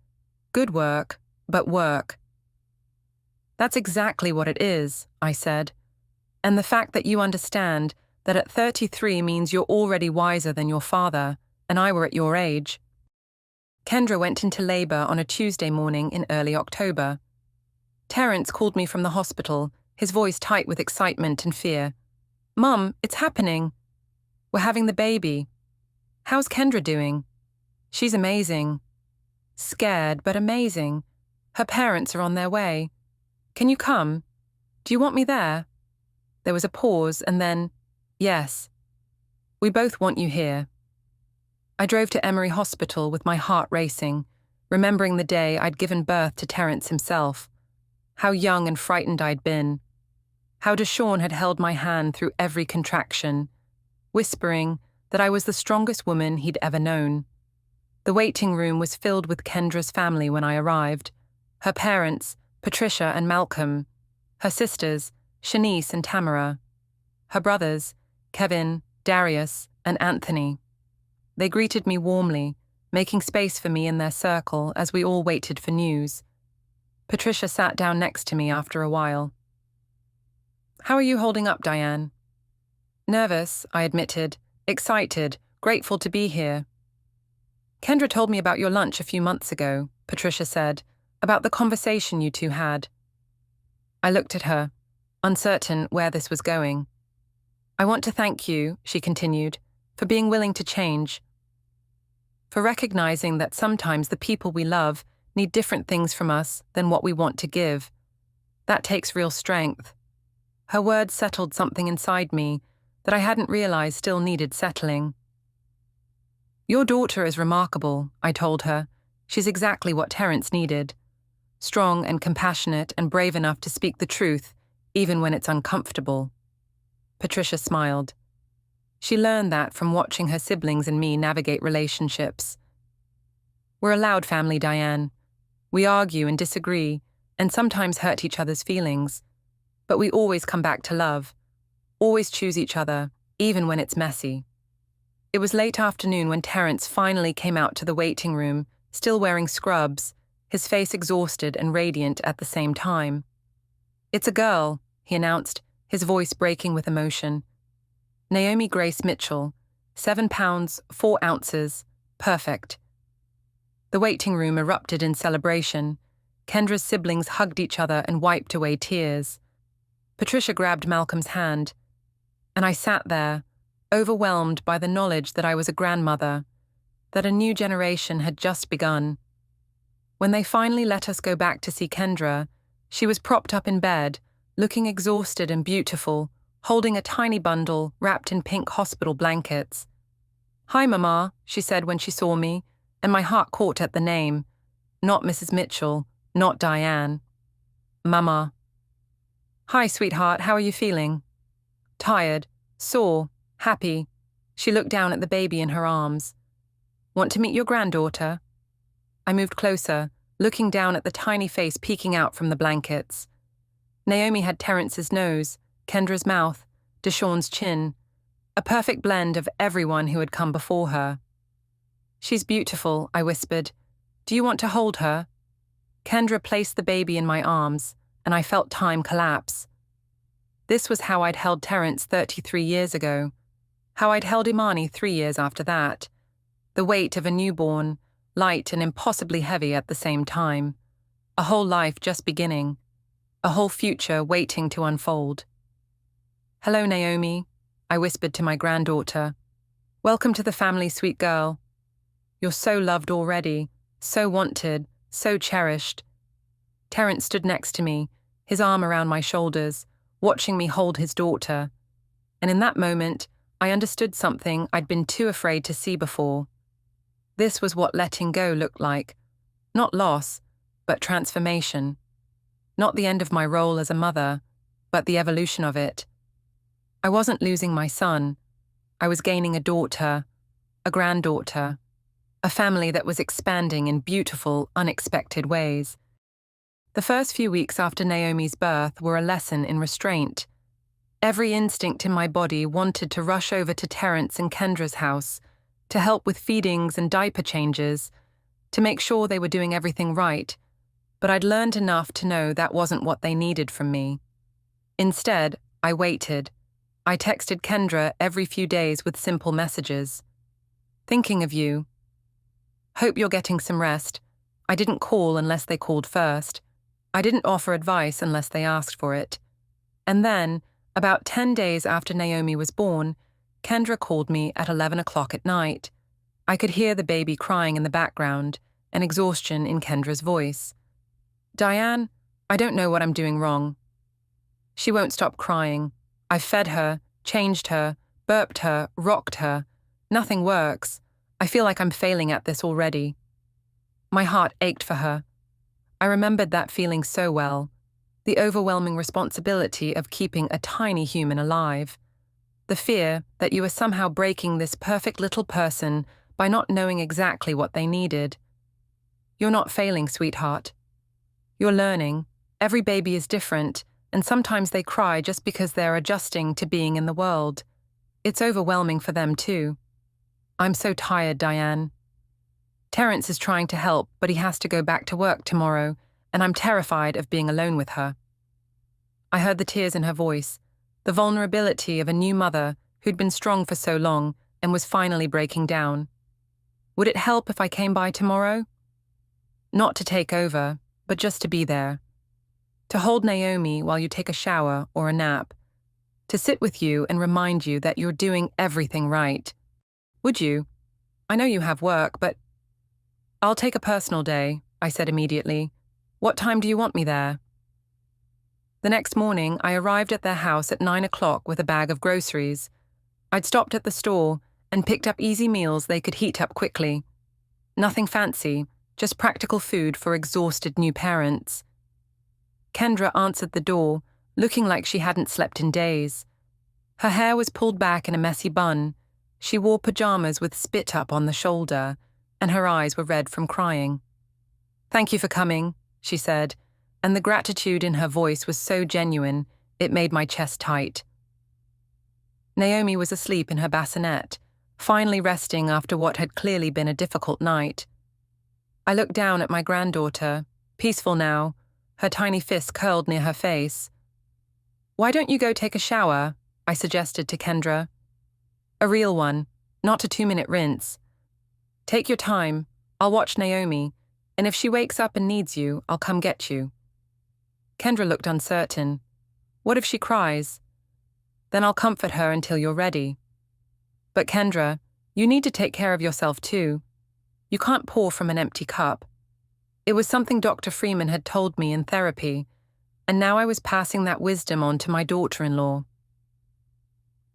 Good work, but work. That's exactly what it is, I said. And the fact that you understand that at 33 means you're already wiser than your father, and I were at your age. Kendra went into labor on a Tuesday morning in early October. Terence called me from the hospital, his voice tight with excitement and fear. "Mum, it's happening. We're having the baby. How's Kendra doing?" "She's amazing." "Scared, but amazing. Her parents are on their way. Can you come? Do you want me there?" There was a pause and then, "Yes. We both want you here." I drove to Emory Hospital with my heart racing, remembering the day I'd given birth to Terence himself. How young and frightened I'd been. How Deshawn had held my hand through every contraction, whispering that I was the strongest woman he'd ever known. The waiting room was filled with Kendra's family when I arrived. Her parents, Patricia and Malcolm. Her sisters, Shanice and Tamara. Her brothers, Kevin, Darius, and Anthony. They greeted me warmly, making space for me in their circle as we all waited for news. Patricia sat down next to me after a while. "How are you holding up, Diane?" "Nervous," I admitted, excited, grateful to be here. "Kendra told me about your lunch a few months ago," Patricia said, "about the conversation you two had." I looked at her, uncertain where this was going. "I want to thank you," she continued, "for being willing to change. For recognizing that sometimes the people we love need different things from us than what we want to give. That takes real strength." Her words settled something inside me that I hadn't realized still needed settling. "Your daughter is remarkable," I told her. "She's exactly what Terence needed. Strong and compassionate and brave enough to speak the truth, even when it's uncomfortable." Patricia smiled. She learned that from watching her siblings and me navigate relationships. "We're a loud family, Diane. We argue and disagree, and sometimes hurt each other's feelings. But we always come back to love. Always choose each other, even when it's messy." It was late afternoon when Terence finally came out to the waiting room, still wearing scrubs, his face exhausted and radiant at the same time. "It's a girl," he announced, his voice breaking with emotion. "Naomi Grace Mitchell, 7 pounds, 4 ounces, perfect." The waiting room erupted in celebration. Kendra's siblings hugged each other and wiped away tears. Patricia grabbed Malcolm's hand, and I sat there, overwhelmed by the knowledge that I was a grandmother, that a new generation had just begun. When they finally let us go back to see Kendra, she was propped up in bed, looking exhausted and beautiful, holding a tiny bundle wrapped in pink hospital blankets. "Hi, Mama," she said when she saw me, and my heart caught at the name. Not Mrs. Mitchell, not Diane. Mama. "Hi, sweetheart, how are you feeling?" "Tired, sore, happy." She looked down at the baby in her arms. "Want to meet your granddaughter?" I moved closer, looking down at the tiny face peeking out from the blankets. Naomi had Terence's nose, Kendra's mouth, Deshawn's chin, a perfect blend of everyone who had come before her. "She's beautiful," I whispered. "Do you want to hold her?" Kendra placed the baby in my arms, and I felt time collapse. This was how I'd held Terence 33 years ago. how I'd held Imani 3 years after that. The weight of a newborn, light and impossibly heavy at the same time. A whole life just beginning. A whole future waiting to unfold. "Hello, Naomi," I whispered to my granddaughter. "Welcome to the family, sweet girl. You're so loved already, so wanted, so cherished." Terence stood next to me, his arm around my shoulders, watching me hold his daughter. And in that moment, I understood something I'd been too afraid to see before. This was what letting go looked like. Not loss, but transformation. Not the end of my role as a mother, but the evolution of it. I wasn't losing my son. I was gaining a daughter, a granddaughter, a family that was expanding in beautiful, unexpected ways. The first few weeks after Naomi's birth were a lesson in restraint. Every instinct in my body wanted to rush over to Terence and Kendra's house, to help with feedings and diaper changes, to make sure they were doing everything right, but I'd learned enough to know that wasn't what they needed from me. Instead, I waited. I texted Kendra every few days with simple messages. "Thinking of you. Hope you're getting some rest." I didn't call unless they called first. I didn't offer advice unless they asked for it. And then, about 10 days after Naomi was born, Kendra called me at 11 o'clock at night. I could hear the baby crying in the background, and exhaustion in Kendra's voice. "Diane, I don't know what I'm doing wrong." She won't stop crying. I've fed her, changed her, burped her, rocked her. Nothing works. I feel like I'm failing at this already. My heart ached for her. I remembered that feeling so well. The overwhelming responsibility of keeping a tiny human alive. The fear that you were somehow breaking this perfect little person by not knowing exactly what they needed. You're not failing, sweetheart. You're learning. Every baby is different, and sometimes they cry just because they're adjusting to being in the world. It's overwhelming for them too. I'm so tired, Diane. Terence is trying to help, but he has to go back to work tomorrow, and I'm terrified of being alone with her. I heard the tears in her voice, the vulnerability of a new mother who'd been strong for so long and was finally breaking down. Would it help if I came by tomorrow? Not to take over, but just to be there. To hold Naomi while you take a shower or a nap. To sit with you and remind you that you're doing everything right. Would you? I know you have work, but... I'll take a personal day, I said immediately. What time do you want me there? The next morning, I arrived at their house at 9 o'clock with a bag of groceries. I'd stopped at the store and picked up easy meals they could heat up quickly. Nothing fancy, just practical food for exhausted new parents. Kendra answered the door, looking like she hadn't slept in days. Her hair was pulled back in a messy bun. She wore pajamas with spit up on the shoulder, and her eyes were red from crying. "Thank you for coming," she said, and the gratitude in her voice was so genuine, it made my chest tight. Naomi was asleep in her bassinet, finally resting after what had clearly been a difficult night. I looked down at my granddaughter, peaceful now, her tiny fist curled near her face. "Why don't you go take a shower?" I suggested to Kendra. "A real one, not a 2-minute rinse. Take your time, I'll watch Naomi, and if she wakes up and needs you, I'll come get you." Kendra looked uncertain. "What if she cries?" "Then I'll comfort her until you're ready." "But Kendra, you need to take care of yourself too. You can't pour from an empty cup." It was something Dr. Freeman had told me in therapy, and now I was passing that wisdom on to my daughter-in-law.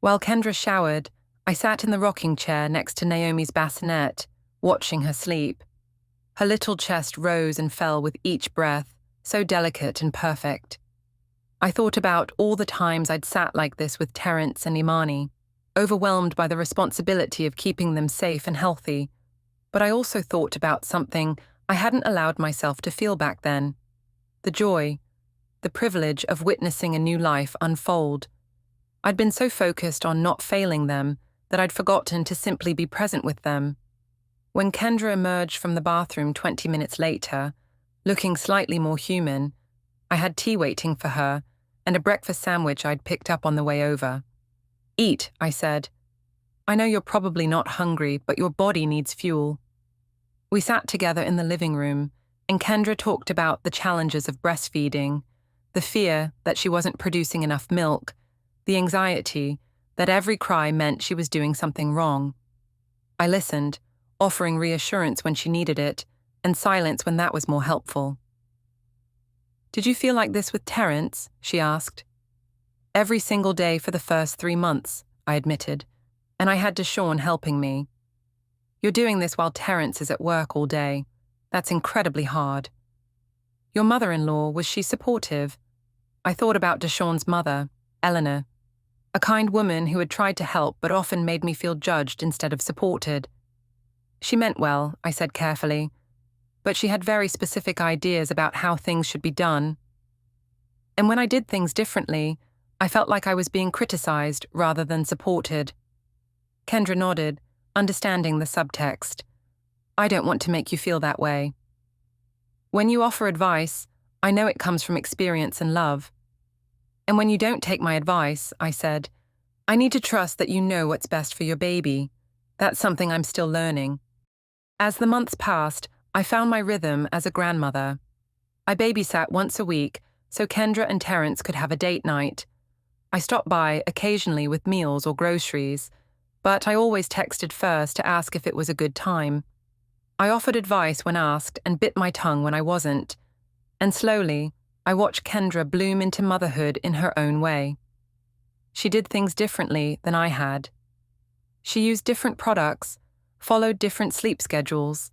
While Kendra showered, I sat in the rocking chair next to Naomi's bassinet, watching her sleep. Her little chest rose and fell with each breath, so delicate and perfect. I thought about all the times I'd sat like this with Terence and Imani, overwhelmed by the responsibility of keeping them safe and healthy, but I also thought about something I hadn't allowed myself to feel back then. The joy, the privilege of witnessing a new life unfold. I'd been so focused on not failing them that I'd forgotten to simply be present with them. When Kendra emerged from the bathroom 20 minutes later, looking slightly more human, I had tea waiting for her and a breakfast sandwich I'd picked up on the way over. "Eat," I said. I know you're probably not hungry, but your body needs fuel. We sat together in the living room, and Kendra talked about the challenges of breastfeeding, the fear that she wasn't producing enough milk, the anxiety that every cry meant she was doing something wrong. I listened, offering reassurance when she needed it, and silence when that was more helpful. "Did you feel like this with Terence?" she asked. "Every single day for the first 3 months," I admitted, "and I had Deshawn helping me." "You're doing this while Terence is at work all day. That's incredibly hard." "Your mother-in-law, was she supportive?" I thought about Deshawn's mother, Eleanor, a kind woman who had tried to help but often made me feel judged instead of supported. "She meant well," I said carefully, "but she had very specific ideas about how things should be done. And when I did things differently, I felt like I was being criticized rather than supported." Kendra nodded, understanding the subtext. "I don't want to make you feel that way. When you offer advice, I know it comes from experience and love. And when you don't take my advice," I said, "I need to trust that you know what's best for your baby. That's something I'm still learning." As the months passed, I found my rhythm as a grandmother. I babysat once a week so Kendra and Terence could have a date night. I stopped by occasionally with meals or groceries, but I always texted first to ask if it was a good time. I offered advice when asked and bit my tongue when I wasn't. And slowly, I watched Kendra bloom into motherhood in her own way. She did things differently than I had. She used different products, followed different sleep schedules,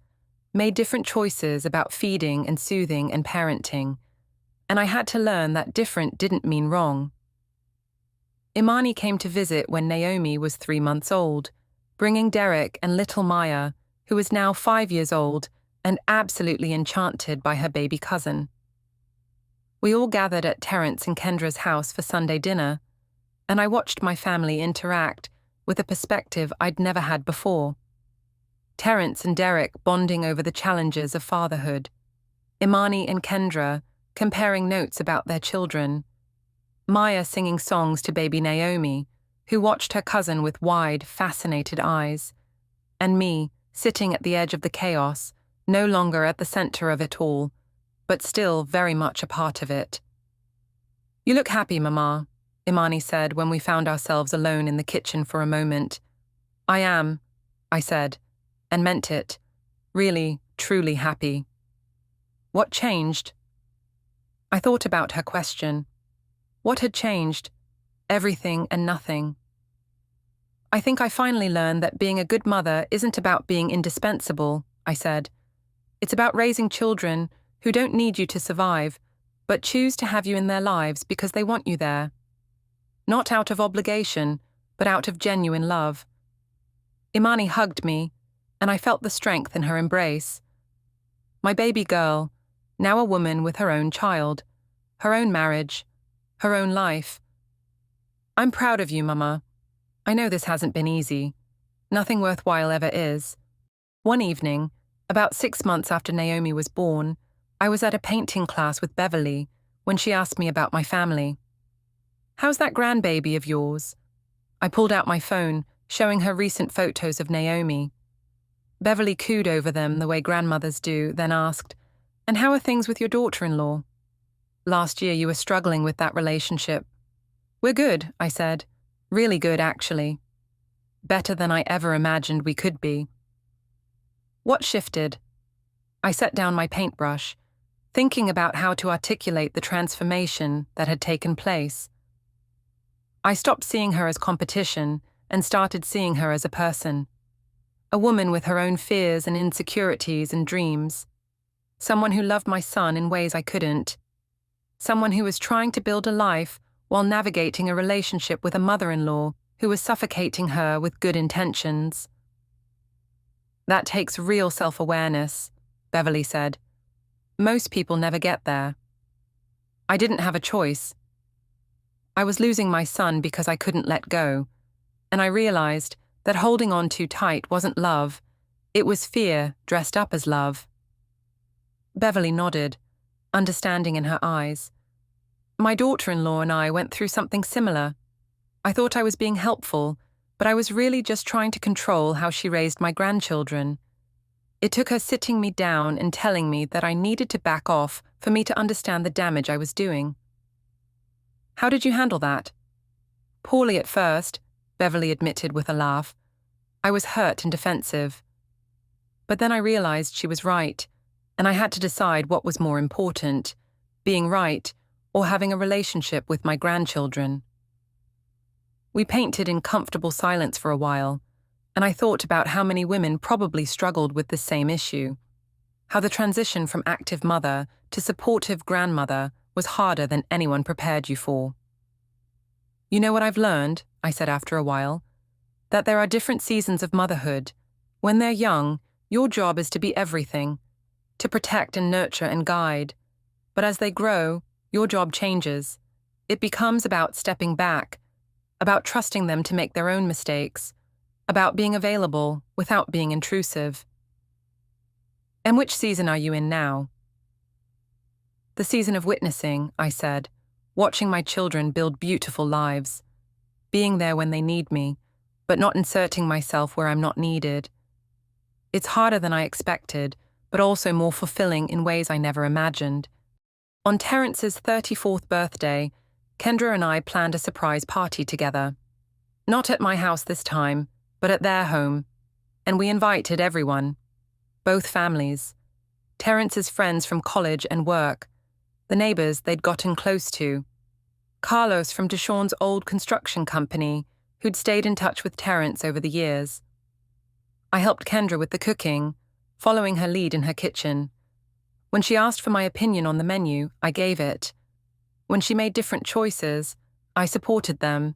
made different choices about feeding and soothing and parenting, and I had to learn that different didn't mean wrong. Imani came to visit when Naomi was 3 months old, bringing Derek and little Maya, who is now 5 years old and absolutely enchanted by her baby cousin. We all gathered at Terence and Kendra's house for Sunday dinner, and I watched my family interact with a perspective I'd never had before. Terence and Derek bonding over the challenges of fatherhood, Imani and Kendra comparing notes about their children, Maya singing songs to baby Naomi, who watched her cousin with wide, fascinated eyes, and me sitting at the edge of the chaos, no longer at the center of it all, but still very much a part of it. "You look happy, Mama," Imani said when we found ourselves alone in the kitchen for a moment. "I am," I said, and meant it, really, truly happy. "What changed?" I thought about her question. What had changed? Everything and nothing. "I think I finally learned that being a good mother isn't about being indispensable," I said. "It's about raising children who don't need you to survive, but choose to have you in their lives because they want you there. Not out of obligation, but out of genuine love." Imani hugged me, and I felt the strength in her embrace. My baby girl, now a woman with her own child, her own marriage, her own life. "I'm proud of you, Mama. I know this hasn't been easy. Nothing worthwhile ever is." One evening, about 6 months after Naomi was born, I was at a painting class with Beverly when she asked me about my family. "How's that grandbaby of yours?" I pulled out my phone, showing her recent photos of Naomi. Beverly cooed over them the way grandmothers do, then asked, "And how are things with your daughter-in-law? Last year you were struggling with that relationship." "We're good," I said. "Really good, actually. Better than I ever imagined we could be." What shifted? I set down my paintbrush, thinking about how to articulate the transformation that had taken place. I stopped seeing her as competition and started seeing her as a person. A woman with her own fears and insecurities and dreams. Someone who loved my son in ways I couldn't. Someone who was trying to build a life while navigating a relationship with a mother-in-law who was suffocating her with good intentions. "That takes real self-awareness," Beverly said. "Most people never get there." I didn't have a choice. I was losing my son because I couldn't let go, and I realized that holding on too tight wasn't love, it was fear dressed up as love. Beverly nodded, understanding in her eyes. "My daughter-in-law and I went through something similar. I thought I was being helpful, but I was really just trying to control how she raised my grandchildren. It took her sitting me down and telling me that I needed to back off for me to understand the damage I was doing. How did you handle that? Poorly at first, Beverly admitted with a laugh. I was hurt and defensive. But then I realized she was right, and I had to decide what was more important, being right or having a relationship with my grandchildren. We painted in comfortable silence for a while, and I thought about how many women probably struggled with the same issue, how the transition from active mother to supportive grandmother was harder than anyone prepared you for. You know what I've learned, I said after a while, that there are different seasons of motherhood. When they're young, your job is to be everything, to protect and nurture and guide. But as they grow, your job changes. It becomes about stepping back, about trusting them to make their own mistakes, about being available without being intrusive. And which season are you in now? The season of witnessing, I said, watching my children build beautiful lives, being there when they need me, but not inserting myself where I'm not needed. It's harder than I expected, but also more fulfilling in ways I never imagined. On Terrence's 34th birthday, Kendra and I planned a surprise party together. Not at my house this time, but at their home. And we invited everyone. Both families. Terrence's friends from college and work. The neighbors they'd gotten close to. Carlos from Deshawn's old construction company, who'd stayed in touch with Terrence over the years. I helped Kendra with the cooking, following her lead in her kitchen. When she asked for my opinion on the menu, I gave it. When she made different choices, I supported them.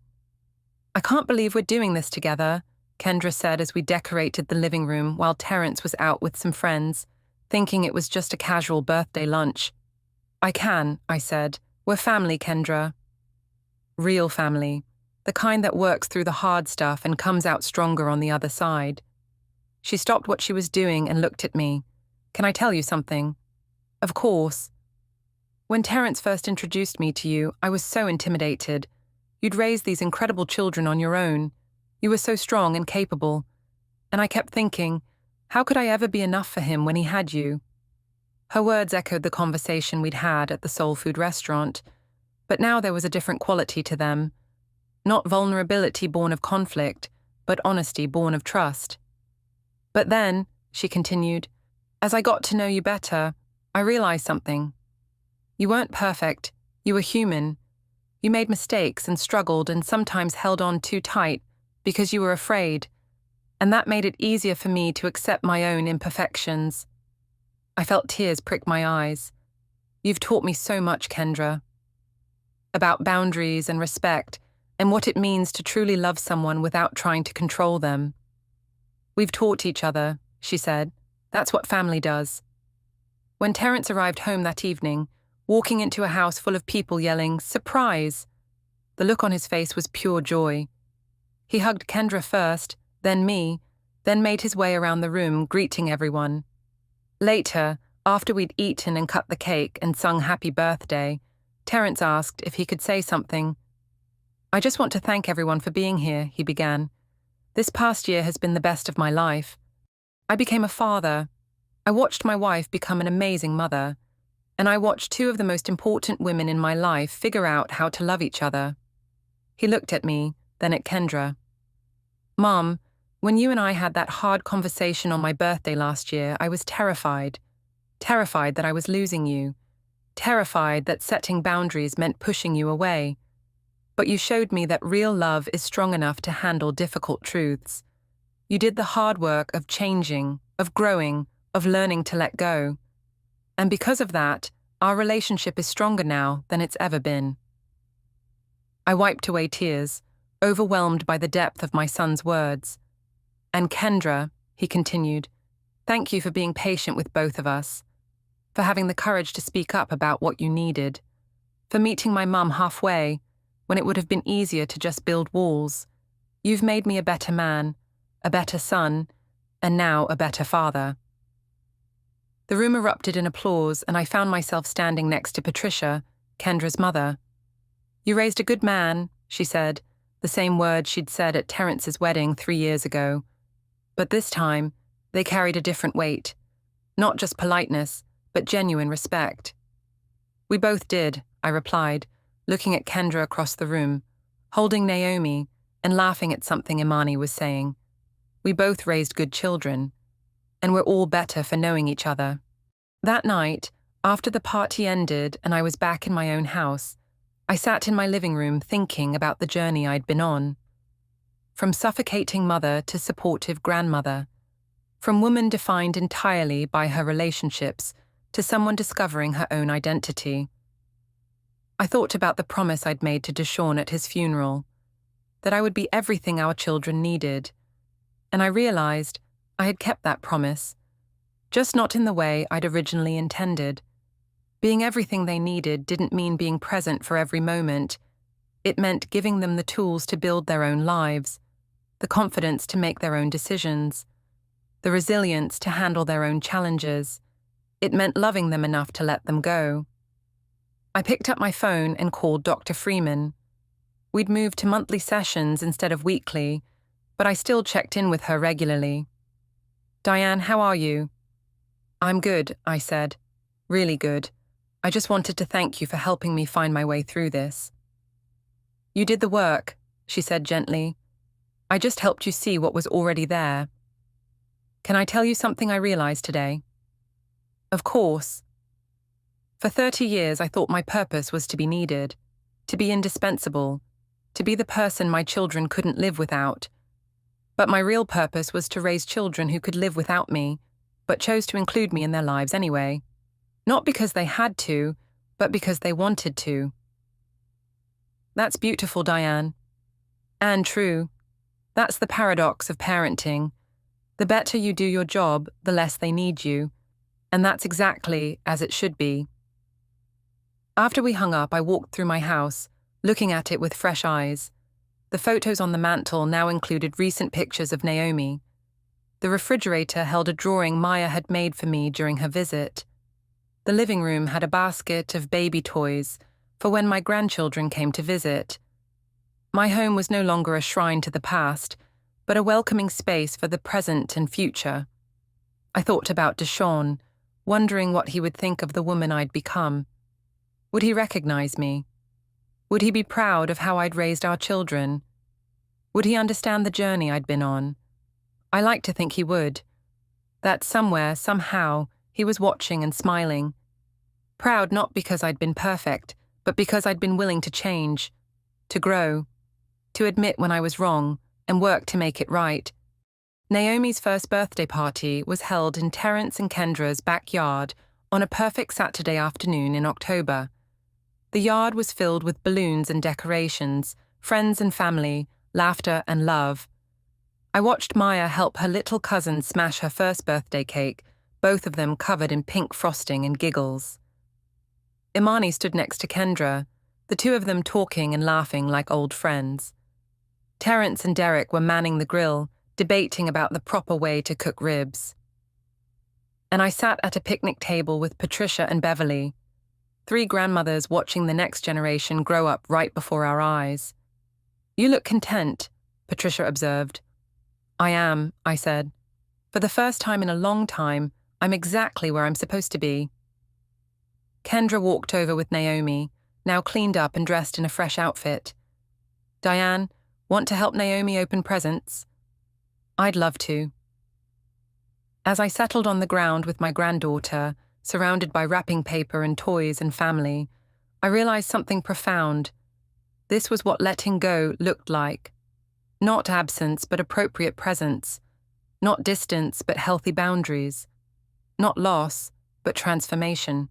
I can't believe we're doing this together, Kendra said as we decorated the living room while Terrence was out with some friends, thinking it was just a casual birthday lunch. I can, I said. We're family, Kendra. Real family. The kind that works through the hard stuff and comes out stronger on the other side. She stopped what she was doing and looked at me. Can I tell you something? Of course. When Terrence first introduced me to you, I was so intimidated. You'd raised these incredible children on your own. You were so strong and capable. And I kept thinking, how could I ever be enough for him when he had you? Her words echoed the conversation we'd had at the soul food restaurant, but now there was a different quality to them. Not vulnerability born of conflict, but honesty born of trust. But then, she continued, as I got to know you better, I realized something. You weren't perfect. You were human. You made mistakes and struggled and sometimes held on too tight because you were afraid, and that made it easier for me to accept my own imperfections. I felt tears prick my eyes. You've taught me so much, Kendra. About boundaries and respect, and what it means to truly love someone without trying to control them. We've taught each other, she said. That's what family does. When Terrence arrived home that evening, walking into a house full of people yelling, "Surprise!" the look on his face was pure joy. He hugged Kendra first, then me, then made his way around the room, greeting everyone. Later, after we'd eaten and cut the cake and sung happy birthday, Terrence asked if he could say something. I just want to thank everyone for being here, he began. This past year has been the best of my life. I became a father. I watched my wife become an amazing mother. And I watched two of the most important women in my life figure out how to love each other. He looked at me, then at Kendra. Mom, when you and I had that hard conversation on my birthday last year, I was terrified. Terrified that I was losing you. Terrified that setting boundaries meant pushing you away. But you showed me that real love is strong enough to handle difficult truths. You did the hard work of changing, of growing, of learning to let go. And because of that, our relationship is stronger now than it's ever been. I wiped away tears, overwhelmed by the depth of my son's words. And Kendra, he continued, thank you for being patient with both of us, for having the courage to speak up about what you needed, for meeting my mum halfway when it would have been easier to just build walls. You've made me a better man, a better son, and now a better father. The room erupted in applause, and I found myself standing next to Patricia, Kendra's mother. You raised a good man, she said, the same words she'd said at Terence's wedding 3 years ago. But this time, they carried a different weight. Not just politeness, but genuine respect. "We both did," I replied, looking at Kendra across the room, holding Naomi and laughing at something Imani was saying. "We both raised good children, and we're all better for knowing each other." That night, after the party ended and I was back in my own house, I sat in my living room thinking about the journey I'd been on. From suffocating mother to supportive grandmother. From woman defined entirely by her relationships to someone discovering her own identity. I thought about the promise I'd made to Deshaun at his funeral, that I would be everything our children needed, and I realized I had kept that promise, just not in the way I'd originally intended. Being everything they needed didn't mean being present for every moment. It meant giving them the tools to build their own lives, the confidence to make their own decisions, the resilience to handle their own challenges. It meant loving them enough to let them go. I picked up my phone and called Dr. Freeman. We'd moved to monthly sessions instead of weekly, but I still checked in with her regularly. "Diane, how are you?" "I'm good," I said. "Really good. I just wanted to thank you for helping me find my way through this." "You did the work," she said gently. "I just helped you see what was already there. Can I tell you something I realized today?" "Of course." For 30 years I thought my purpose was to be needed, to be indispensable, to be the person my children couldn't live without. But my real purpose was to raise children who could live without me, but chose to include me in their lives anyway. Not because they had to, but because they wanted to. That's beautiful, Diane. And true. That's the paradox of parenting. The better you do your job, the less they need you. And that's exactly as it should be. After we hung up, I walked through my house, looking at it with fresh eyes. The photos on the mantel now included recent pictures of Naomi. The refrigerator held a drawing Maya had made for me during her visit. The living room had a basket of baby toys for when my grandchildren came to visit. My home was no longer a shrine to the past, but a welcoming space for the present and future. I thought about Deshaun, wondering what he would think of the woman I'd become. Would he recognize me? Would he be proud of how I'd raised our children? Would he understand the journey I'd been on? I like to think he would. That somewhere, somehow, he was watching and smiling. Proud not because I'd been perfect, but because I'd been willing to change, to grow, to admit when I was wrong and work to make it right. Naomi's first birthday party was held in Terence and Kendra's backyard on a perfect Saturday afternoon in October. The yard was filled with balloons and decorations, friends and family, laughter and love. I watched Maya help her little cousin smash her first birthday cake, both of them covered in pink frosting and giggles. Imani stood next to Kendra, the two of them talking and laughing like old friends. Terence and Derek were manning the grill, debating about the proper way to cook ribs. And I sat at a picnic table with Patricia and Beverly, 3 grandmothers watching the next generation grow up right before our eyes. "You look content," Patricia observed. "I am," I said. "For the first time in a long time, I'm exactly where I'm supposed to be." Kendra walked over with Naomi, now cleaned up and dressed in a fresh outfit. "Diane, want to help Naomi open presents?" "I'd love to." As I settled on the ground with my granddaughter, surrounded by wrapping paper and toys and family, I realized something profound. This was what letting go looked like. Not absence, but appropriate presence. Not distance, but healthy boundaries. Not loss, but transformation.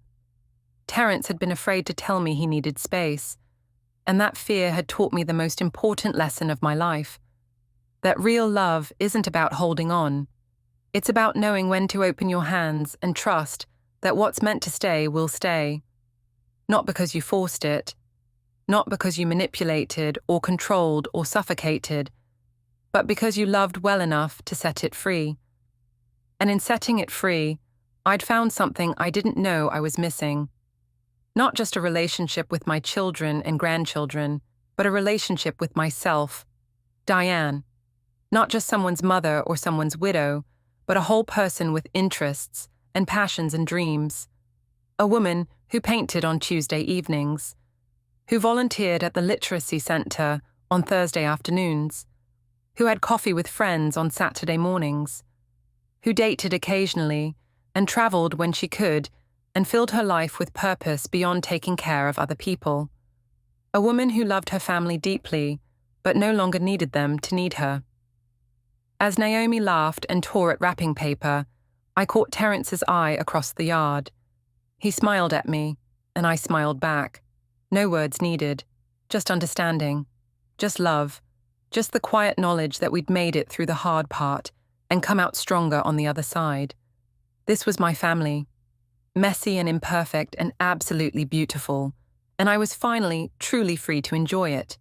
Terence had been afraid to tell me he needed space, and that fear had taught me the most important lesson of my life. That real love isn't about holding on. It's about knowing when to open your hands and trust that what's meant to stay will stay. Not because you forced it, not because you manipulated or controlled or suffocated, but because you loved well enough to set it free. And in setting it free, I'd found something I didn't know I was missing. Not just a relationship with my children and grandchildren, but a relationship with myself, Diane. Not just someone's mother or someone's widow, but a whole person with interests and passions and dreams. A woman who painted on Tuesday evenings, who volunteered at the literacy center on Thursday afternoons, who had coffee with friends on Saturday mornings, who dated occasionally and traveled when she could and filled her life with purpose beyond taking care of other people. A woman who loved her family deeply, but no longer needed them to need her. As Naomi laughed and tore at wrapping paper, I caught Terence's eye across the yard. He smiled at me, and I smiled back. No words needed, just understanding, just love, just the quiet knowledge that we'd made it through the hard part and come out stronger on the other side. This was my family, messy and imperfect and absolutely beautiful, and I was finally truly free to enjoy it.